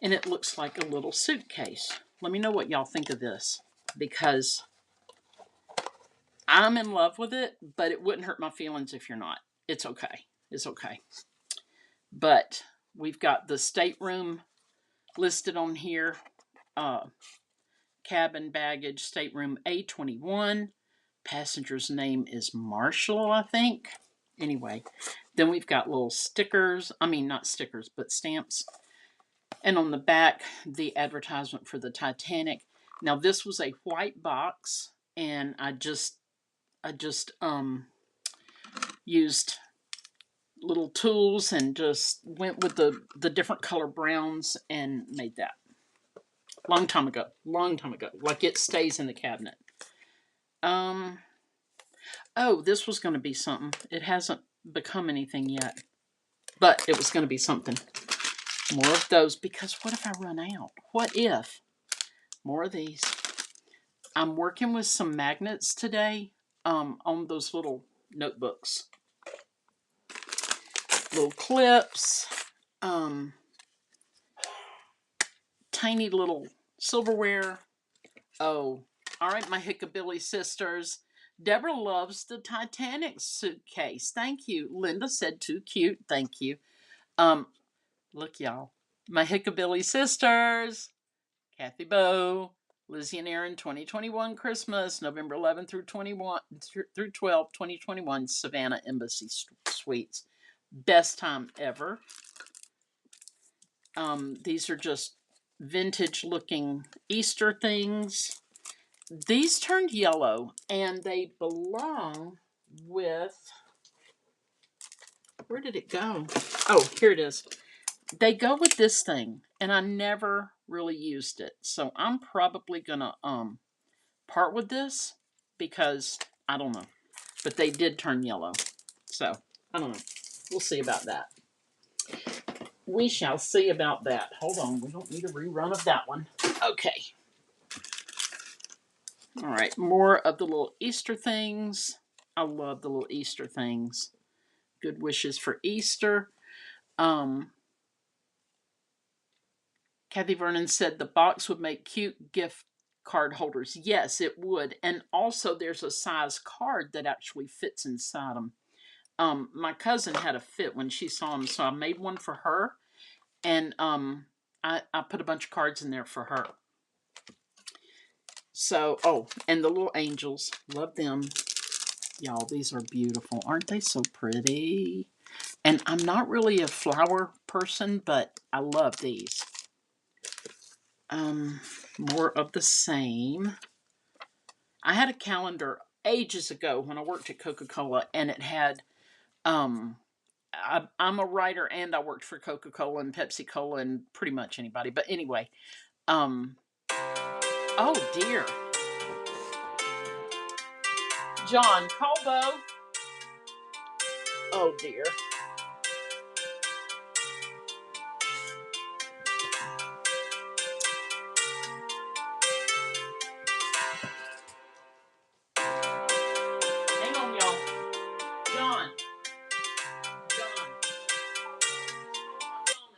And it looks like a little suitcase. Let me know what y'all think of this, because I'm in love with it, but it wouldn't hurt my feelings if you're not. It's okay. It's okay. But we've got the stateroom listed on here. Cabin baggage, stateroom A21. Passenger's name is Marshall, I think. Anyway, then we've got little stickers. I mean, not stickers, but stamps. And on the back, the advertisement for the Titanic. Now, this was a white box, and I just used little tools and just went with the different color browns and made that. Long time ago. Like it stays in the cabinet. Oh, this was going to be something. It hasn't become anything yet, but it was going to be something. More of those, because what if I run out? What if? More of these. I'm working with some magnets today on those little notebooks. Little clips, tiny little silverware. Oh, all right, my Hickabilly sisters. Deborah loves the Titanic suitcase. Thank you. Linda said too cute. Thank you. Look, y'all. My Hickabilly sisters. Kathy Bow, Lizzie and Aaron, 2021 Christmas, November 11th through 12, 2021, Savannah Embassy Suites. Best time ever. These are just vintage looking Easter things. These turned yellow, and they belong with, where did it go? Oh, here it is. They go with this thing, and I never really used it. So I'm probably going to part with this because I don't know. But they did turn yellow. So, I don't know. We'll see about that. We shall see about that. Hold on. We don't need a rerun of that one. Okay. All right. More of the little Easter things. I love the little Easter things. Good wishes for Easter. Kathy Vernon said the box would make cute gift card holders. Yes, it would. And also there's a size card that actually fits inside them. My cousin had a fit when she saw them, so I made one for her, and I put a bunch of cards in there for her. So, oh, and the little angels, love them. Y'all, these are beautiful. Aren't they so pretty? And I'm not really a flower person, but I love these. More of the same. I had a calendar ages ago when I worked at Coca-Cola, and it had, I'm a writer, and I worked for Coca-Cola and Pepsi-Cola and pretty much anybody. But anyway, oh dear. John Colbo. Oh dear. Hang on, y'all. John.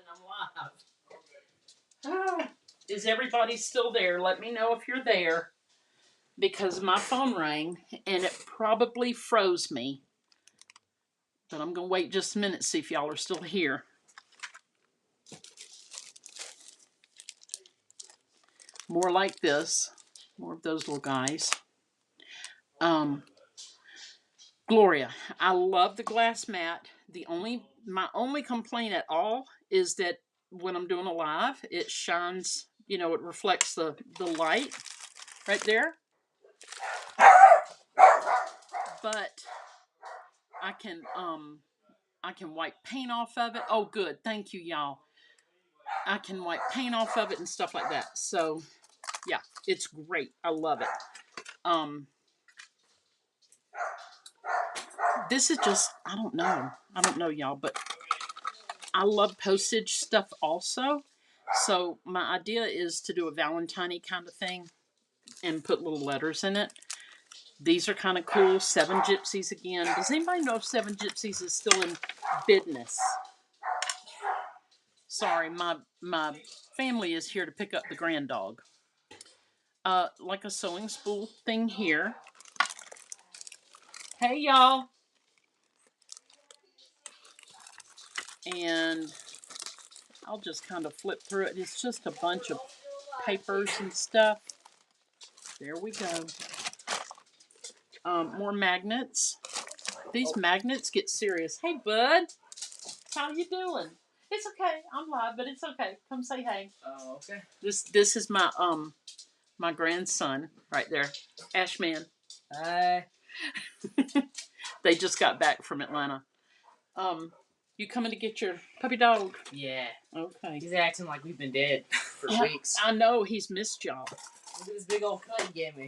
I'm live. Is everybody still there? Let me know if you're there. Because my phone rang and it probably froze me. But I'm going to wait just a minute, see if y'all are still here. More like this. More of those little guys. Gloria, I love the glass mat. My only complaint at all is that when I'm doing a live, it shines, it reflects the light right there. But I can wipe paint off of it. Oh good, thank you y'all. I can wipe paint off of it and stuff like that. So yeah, it's great. I love it. This is just I don't know y'all, but I love postage stuff also. So my idea is to do a Valentine kind of thing and put little letters in it. These are kind of cool. Seven Gypsies again. Does anybody know if Seven Gypsies is still in business? Sorry, my family is here to pick up the grand dog. Like a sewing spool thing here. Hey y'all. And I'll just kind of flip through it. It's just a bunch of papers and stuff. There we go. More magnets. These magnets get serious. Hey, bud. How you doing? It's okay. I'm live, but it's okay. Come say hey. Oh, okay. This is my grandson right there, Ashman. Hi. They just got back from Atlanta. You coming to get your puppy dog? Yeah. Okay. He's acting like we've been dead for weeks. I know he's missed y'all. Look at this big old cut he gave me.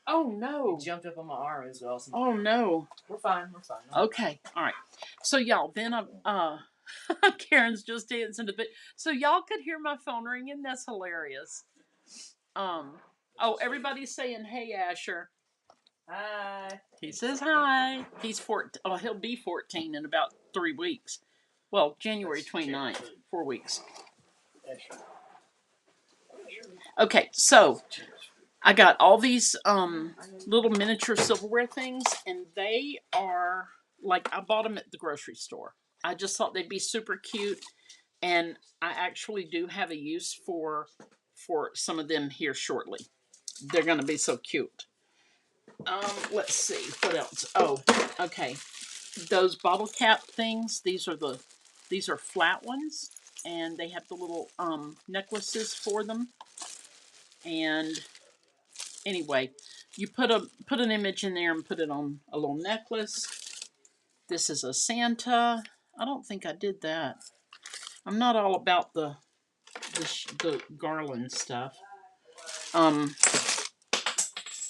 Oh no! He jumped up on my arm as well. Oh no! We're fine. We're fine. Okay. All right. So y'all, then Karen's just dancing a bit. So y'all could hear my phone ringing. That's hilarious. Oh, everybody's saying, "Hey, Asher." Hi. He says hi. He's 14. Oh, he'll be 14 in about 3 weeks. Well, January 29th. 4 weeks. Okay, so I got all these little miniature silverware things, and they are like I bought them at the grocery store. I just thought they'd be super cute, and I actually do have a use for some of them here shortly. They're going to be so cute. Let's see what else. Oh, okay. Those bottle cap things. These are flat ones, and they have the little necklaces for them. And anyway, you put an image in there and put it on a little necklace. This is a Santa. I don't think I did that. I'm not all about the garland stuff.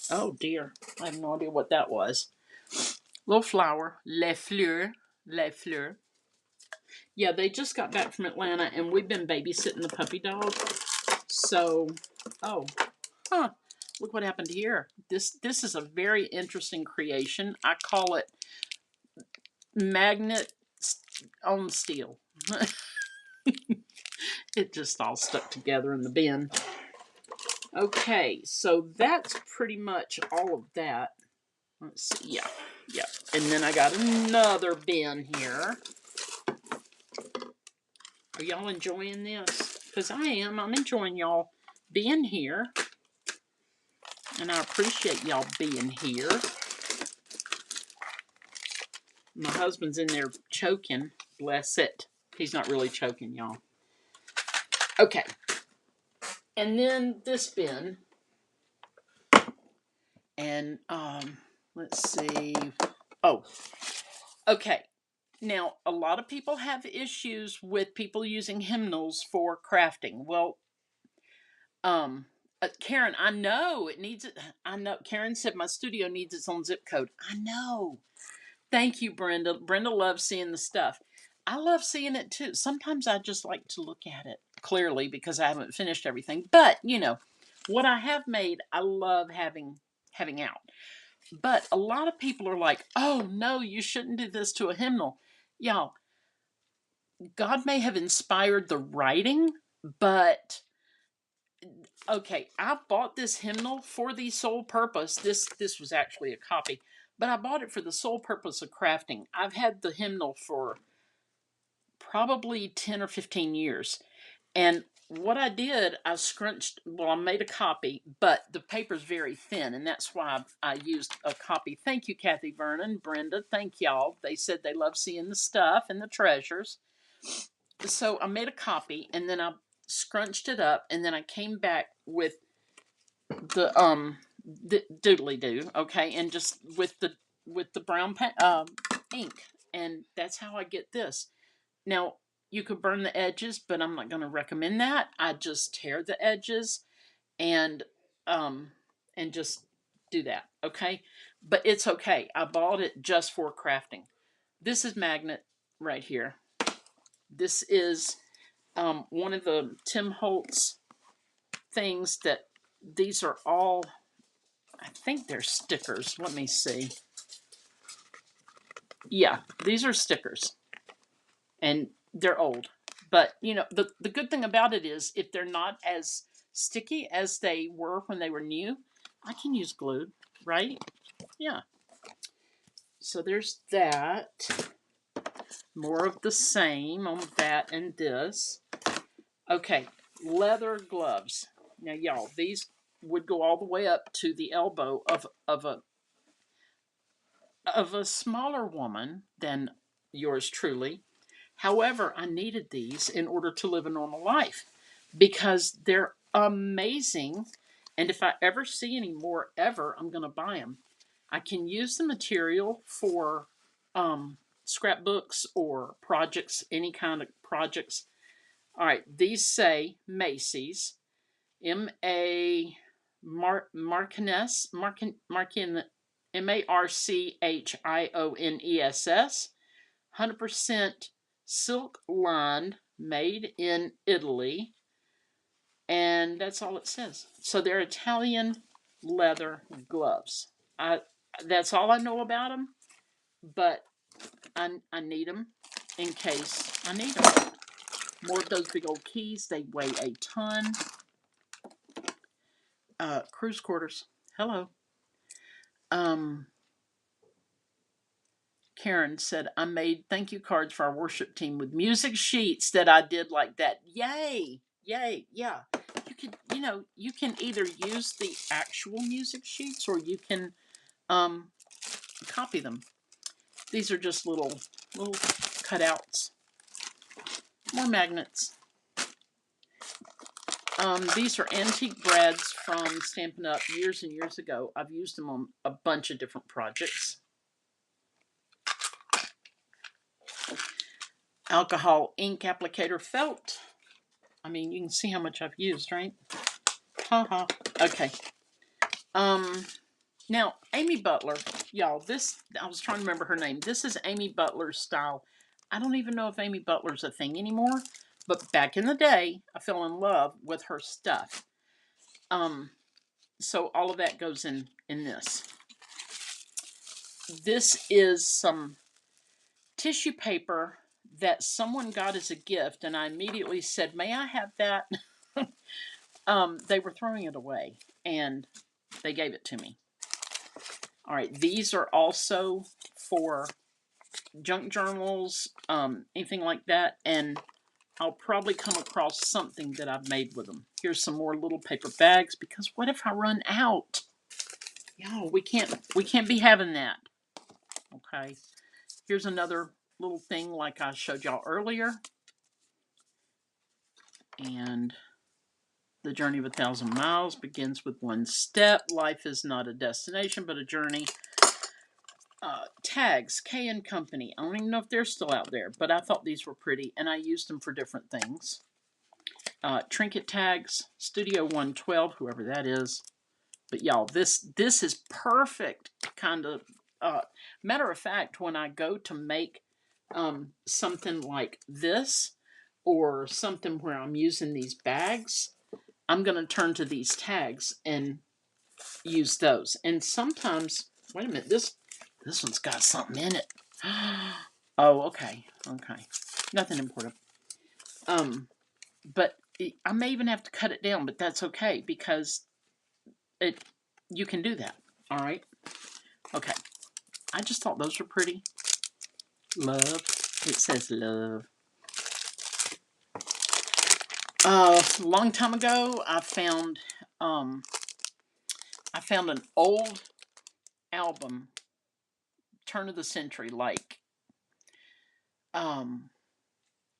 Oh dear, I have no idea what that was. Little flower, les fleurs. Yeah, they just got back from Atlanta, and we've been babysitting the puppy dog. So, look what happened here. This is a very interesting creation. I call it magnet on steel. It just all stuck together in the bin. Okay, so that's pretty much all of that. Let's see, yeah. And then I got another bin here. Are y'all enjoying this? Because I am. I'm enjoying y'all being here. And I appreciate y'all being here. My husband's in there choking. Bless it. He's not really choking, y'all. Okay. And then this bin. And let's see. Oh, okay. Now, a lot of people have issues with people using hymnals for crafting. Well, Karen, I know it needs it. I know. Karen said my studio needs its own zip code. I know. Thank you, Brenda. Brenda loves seeing the stuff. I love seeing it too. Sometimes I just like to look at it clearly because I haven't finished everything. But, what I have made, I love having out. But a lot of people are like, oh, no, you shouldn't do this to a hymnal. Y'all, God may have inspired the writing, but okay, I bought this hymnal for the sole purpose. This was actually a copy, but I bought it for the sole purpose of crafting. I've had the hymnal for probably 10 or 15 years, and what I did, I scrunched, well, I made a copy, but the paper's very thin, and that's why I used a copy. Thank you, Kathy Vernon, Brenda. Thank y'all. They said they love seeing the stuff and the treasures. So I made a copy, and then I scrunched it up, and then I came back with the doodly do, okay, and just with the brown ink, and that's how I get this. Now, you could burn the edges, but I'm not going to recommend that. I just tear the edges and um and just do that, okay? But it's okay. I bought it just for crafting. This is magnet right here. This is one of the Tim Holtz things that these are all, I think they're stickers. Let me see. Yeah, these are stickers. And they're old. But you know, the good thing about it is if they're not as sticky as they were when they were new, I can use glue, right? Yeah. So there's that. More of the same on that and this. Okay, leather gloves. Now y'all, these would go all the way up to the elbow of a smaller woman than yours truly. However, I needed these in order to live a normal life because they're amazing. And if I ever see any more ever, I'm going to buy them. I can use the material for scrapbooks or projects, any kind of projects. All right, these say Macy's, M-A Marchioness, Marchioness, 100% silk lined, made in Italy, and that's all it says. So they're Italian leather gloves. I That's all I know about them, but I need them in case I need them. More of those big old keys. They weigh a ton. Cruise quarters. Hello. Um, Karen said, I made thank you cards for our worship team with music sheets that I did like that. Yay! Yay! Yeah. You can either use the actual music sheets or you can um, copy them. These are just little cutouts. More magnets. These are antique brads from Stampin' Up! Years and years ago. I've used them on a bunch of different projects. Alcohol ink applicator felt. I mean, you can see how much I've used, right? Ha. Okay. Now Amy Butler, y'all. This I was trying to remember her name. This is Amy Butler's style. I don't even know if Amy Butler's a thing anymore, but back in the day, I fell in love with her stuff. So all of that goes in this. This is some tissue paper that someone got as a gift, and I immediately said, "May I have that?" They were throwing it away, and they gave it to me. All right, these are also for junk journals, anything like that, and I'll probably come across something that I've made with them. Here's some more little paper bags, because what if I run out? Y'all, we can't be having that. Okay, here's another little thing like I showed y'all earlier, and the journey of 1,000 miles begins with one step. Life is not a destination, but a journey. Tags, K & Company. I don't even know if they're still out there, but I thought these were pretty, and I used them for different things. Trinket tags, Studio 112, whoever that is. But y'all, this is perfect kind of. Matter of fact, when I go to make something like this, or something where I'm using these bags, I'm going to turn to these tags and use those. And sometimes, wait a minute, this one's got something in it. Oh, okay. Nothing important. But I may even have to cut it down, but that's okay because you can do that. All right. Okay. I just thought those were pretty. Love. It says love. A long time ago, I found an old album, turn of the century, like um,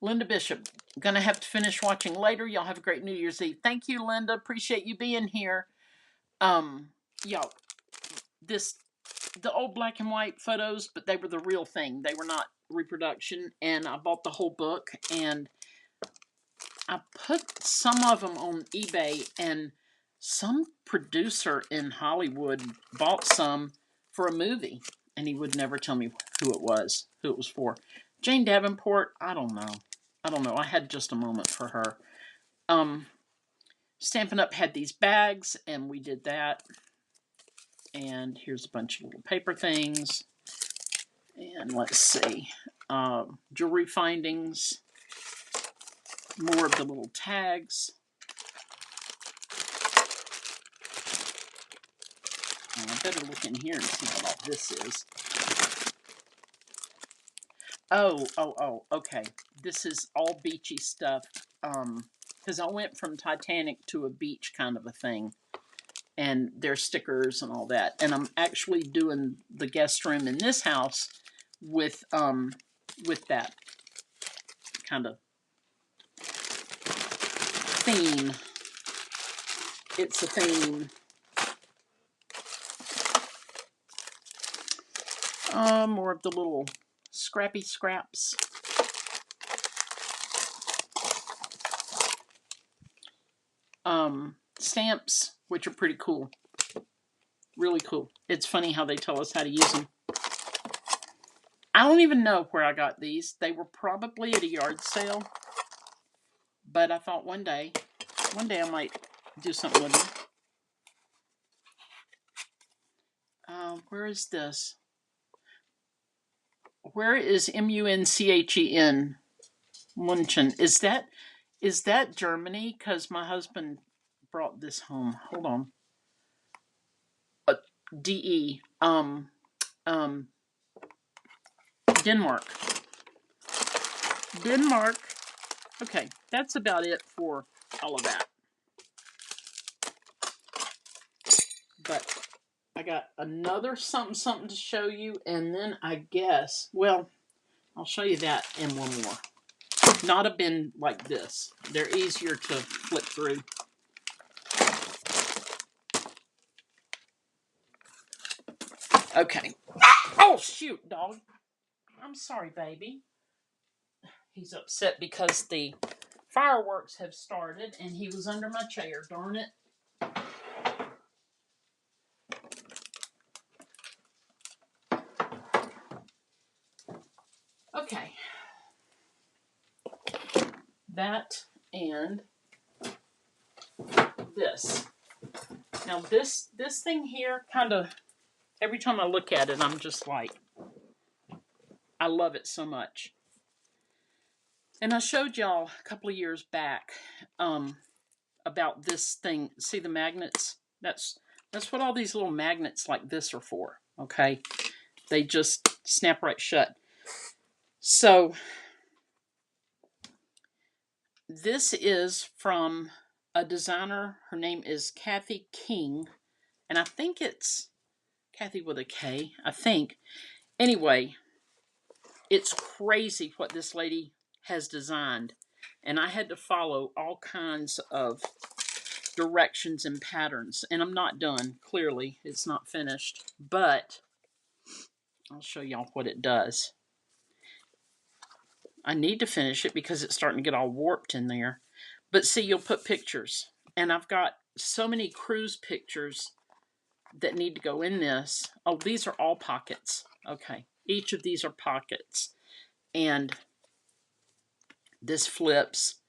Linda Bishop. Gonna have to finish watching later. Y'all have a great New Year's Eve. Thank you, Linda. Appreciate you being here. Um, y'all, this the old black and white photos, but they were the real thing. They were not reproduction. And I bought the whole book, and I put some of them on eBay, and some producer in Hollywood bought some for a movie, and he would never tell me who it was for. Jane Davenport, I don't know. I had just a moment for her. Stampin' Up! Had these bags, and we did that. And here's a bunch of little paper things. And let's see. Jewelry findings. More of the little tags. I better look in here and see what all this is. Oh, okay. This is all beachy stuff. Because I went from Titanic to a beach kind of a thing. And there's stickers and all that. And I'm actually doing the guest room in this house with that kind of theme. It's a theme. More of the little scrappy scraps. Stamps, which are pretty cool. Really cool. It's funny how they tell us how to use them. I don't even know where I got these. They were probably at a yard sale. But I thought one day I might do something with them. Where is this? Where is Munchen? Munchen. Is that Germany? Because my husband brought this home. Hold on. DE. Denmark. Okay, that's about it for all of that. But I got another something to show you, and then I guess, well, I'll show you that and one more. Not a bin like this. They're easier to flip through. Okay. Oh, shoot, dog. I'm sorry, baby. He's upset because the fireworks have started, and he was under my chair. Darn it. Okay. That and this. Now this thing here kind of, every time I look at it, I'm just like, I love it so much. And I showed y'all a couple of years back about this thing. See the magnets? That's what all these little magnets like this are for. Okay, they just snap right shut. So this is from a designer. Her name is Kathy King, and I think it's Kathy with a K, I think. Anyway, it's crazy what this lady has designed. And I had to follow all kinds of directions and patterns. And I'm not done. Clearly, it's not finished. But I'll show y'all what it does. I need to finish it because it's starting to get all warped in there. But see, you'll put pictures. And I've got so many cruise pictures that need to go in this. Oh, these are all pockets. Okay. Each of these are pockets. And this flips.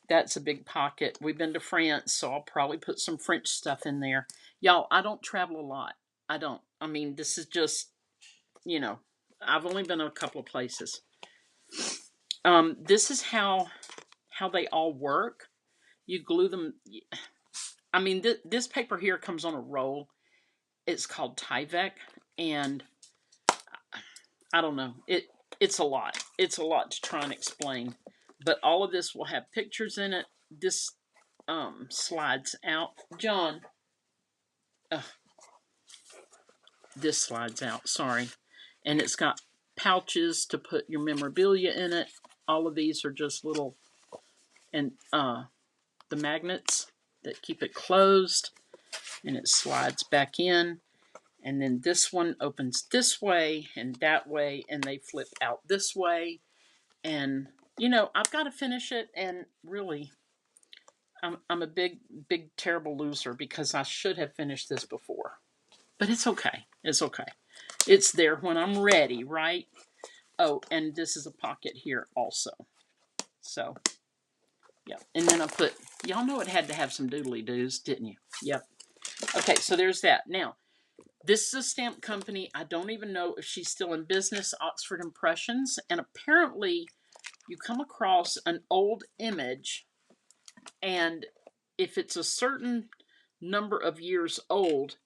That's a big pocket. We've been to France, so I'll probably put some French stuff in there. Y'all, I don't travel a lot. I don't. I mean, this is just, I've only been to a couple of places. This is how they all work. You glue them. I mean, this paper here comes on a roll. It's called Tyvek, and I don't know. It's a lot. It's a lot to try and explain. But all of this will have pictures in it, this slides out. John, this slides out, sorry. And it's got pouches to put your memorabilia in it. All of these are just little, and the magnets that keep it closed, and it slides back in. And then this one opens this way and that way, and they flip out this way. And, you know, I've got to finish it, and really, I'm a big, terrible loser because I should have finished this before. But it's okay. It's okay. It's there when I'm ready, right? Oh, and this is a pocket here also. So, yeah. And then I put, y'all know it had to have some doodly doos, didn't you? Yep. Okay, so there's that. Now, this is a stamp company. I don't even know if she's still in business, Oxford Impressions. And apparently, you come across an old image, and if it's a certain number of years old,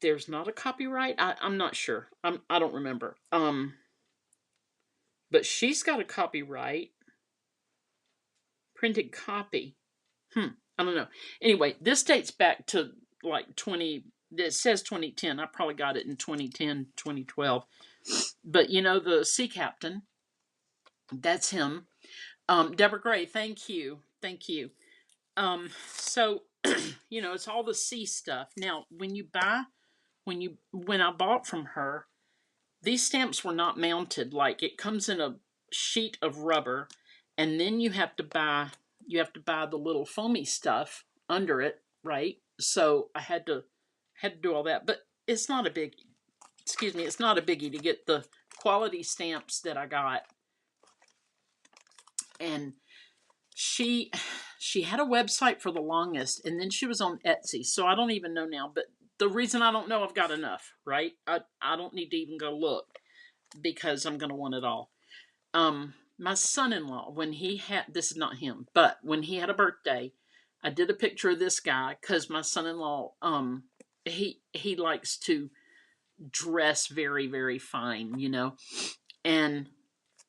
there's not a copyright. I'm not sure. I don't remember. But she's got a copyright, printed copy. I don't know. Anyway, this dates back to like 20. It says 2010. I probably got it in 2010, 2012. But you know, the sea captain, that's him. Deborah Gray, thank you. Thank you. So, you know, it's all the sea stuff. Now, when I bought from her, these stamps were not mounted. Like, it comes in a sheet of rubber, and then you have to buy the little foamy stuff under it, right? So I had to do all that. But it's not a big, excuse me, it's not a biggie to get the quality stamps that I got. And she had a website for the longest, and then she was on Etsy. So I don't even know now, but the reason I don't know, I've got enough, right? I don't need to even go look because I'm going to want it all. My son-in-law, when he had, this is not him, but when he had a birthday, I did a picture of this guy because my son-in-law, he likes to dress very, very fine, you know, and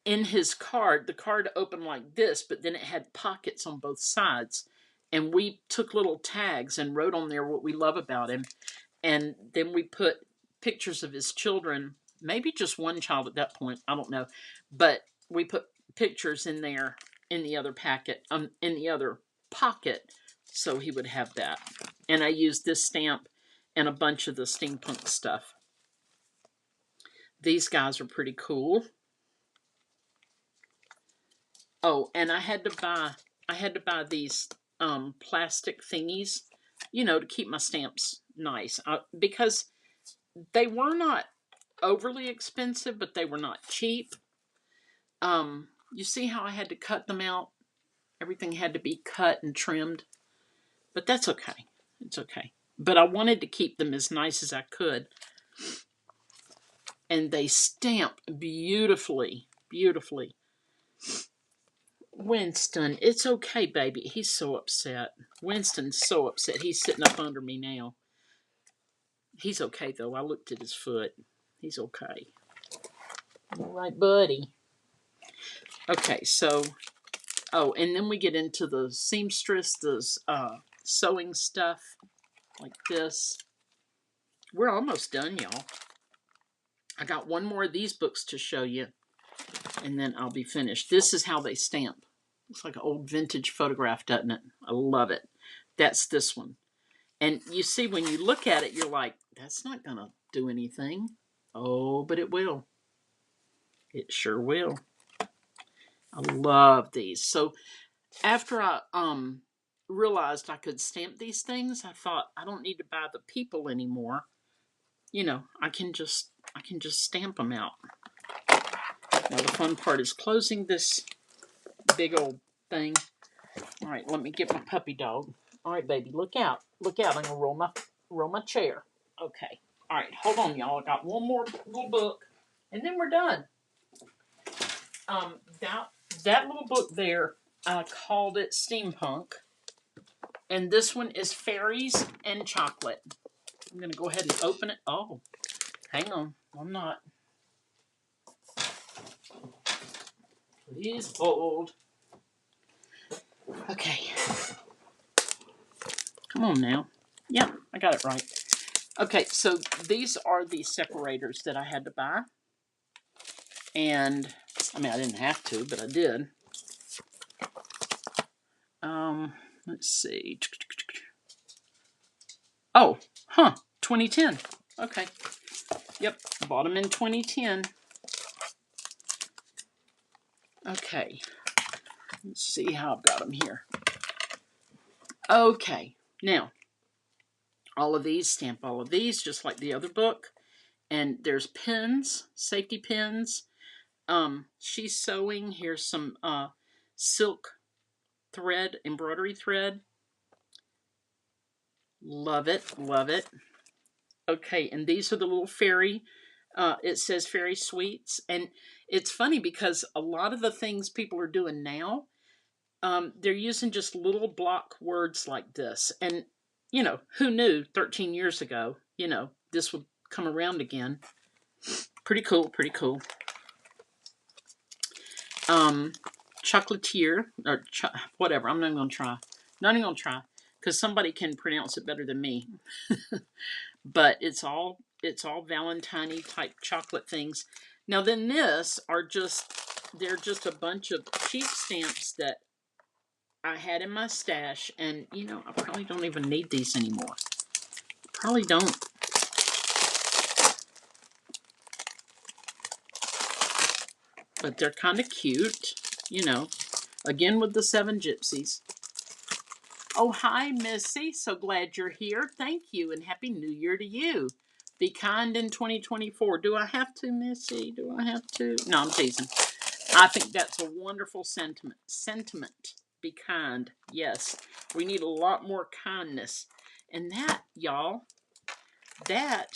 in his card, the card opened like this, but then it had pockets on both sides. And we took little tags and wrote on there what we love about him. And then we put pictures of his children, maybe just one child at that point, I don't know. But we put pictures in there in the other packet, in the other pocket, so he would have that. And I used this stamp and a bunch of the steampunk stuff. These guys are pretty cool. Oh, and I had to buy these plastic thingies, you know, to keep my stamps nice, because they were not overly expensive, but they were not cheap. You see how I had to cut them out? Everything had to be cut and trimmed, but that's okay. It's okay. But I wanted to keep them as nice as I could, and they stamp beautifully, beautifully. Winston, it's okay, baby. He's so upset. Winston's so upset. He's sitting up under me now. He's okay, though. I looked at his foot. He's okay. All right, buddy. Okay, so, oh, and then we get into the seamstress, the sewing stuff, like this. We're almost done, y'all. I got one more of these books to show you, and then I'll be finished. This is how they stamp. Looks like an old vintage photograph, doesn't it? I love it. That's this one. And you see, when you look at it, you're like, that's not going to do anything. Oh, but it will. It sure will. I love these. So after I realized I could stamp these things, I thought, I don't need to buy the people anymore. You know, I can just stamp them out. Now the fun part is closing this big old thing. All right, let me get my puppy dog. All right, baby, look out. Look out. I'm going to roll my chair. Okay. All right, hold on, y'all. I got one more little book, and then we're done. That little book there, I called it Steampunk. And this one is Fairies and Chocolate. I'm going to go ahead and open it. Oh, hang on. I'm not. Please hold. Okay. Come on now. Yeah, I got it right. Okay, so these are the separators that I had to buy. And, I mean, I didn't have to, but I did. Let's see. Oh, 2010. Okay. Yep, bought them in 2010. Okay. Let's see how I've got them here. Okay. Now, all of these, stamp all of these, just like the other book. And there's pins, safety pins. She's sewing. Here's some silk thread, embroidery thread. Love it, love it. Okay, and these are the little fairy. It says fairy sweets, and it's funny because a lot of the things people are doing now, they're using just little block words like this. And who knew 13 years ago, this would come around again. Pretty cool, pretty cool. Chocolatier or whatever. I'm not even gonna try. Not even gonna try because somebody can pronounce it better than me. But it's all Valentine type chocolate things. Now then, they're just a bunch of cheap stamps that I had in my stash, and I probably don't even need these anymore. Probably don't. But they're kind of cute, again with the 7 gypsies. Oh, hi, Missy. So glad you're here. Thank you, and Happy New Year to you. Be kind in 2024. Do I have to, Missy? Do I have to? No, I'm teasing. I think that's a wonderful sentiment. Be kind. Yes. We need a lot more kindness. And that, y'all, that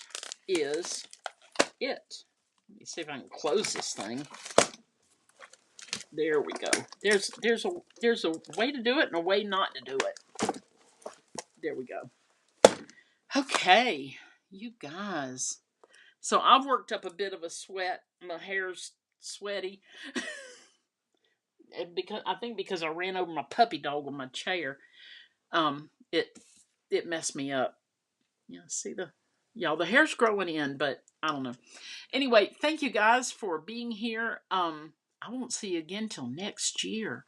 is it. Let me see if I can close this thing. There we go. There's a way to do it and a way not to do it. There we go. Okay, you guys. So I've worked up a bit of a sweat. My hair's sweaty. And because I ran over my puppy dog with my chair, it messed me up. See the hair's growing in, but I don't know. Anyway, thank you guys for being here. I won't see you again till next year.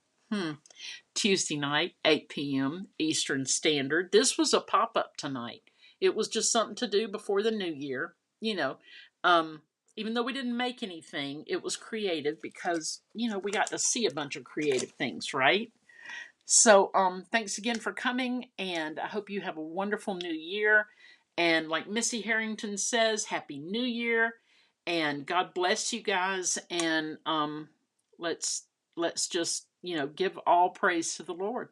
Tuesday night, 8 p.m. Eastern Standard. This was a pop-up tonight. It was just something to do before the new year. Even though we didn't make anything, it was creative because, we got to see a bunch of creative things, right? So, thanks again for coming, and I hope you have a wonderful new year. And like Missy Harrington says, Happy New Year, and God bless you guys. And let's just give all praise to the Lord.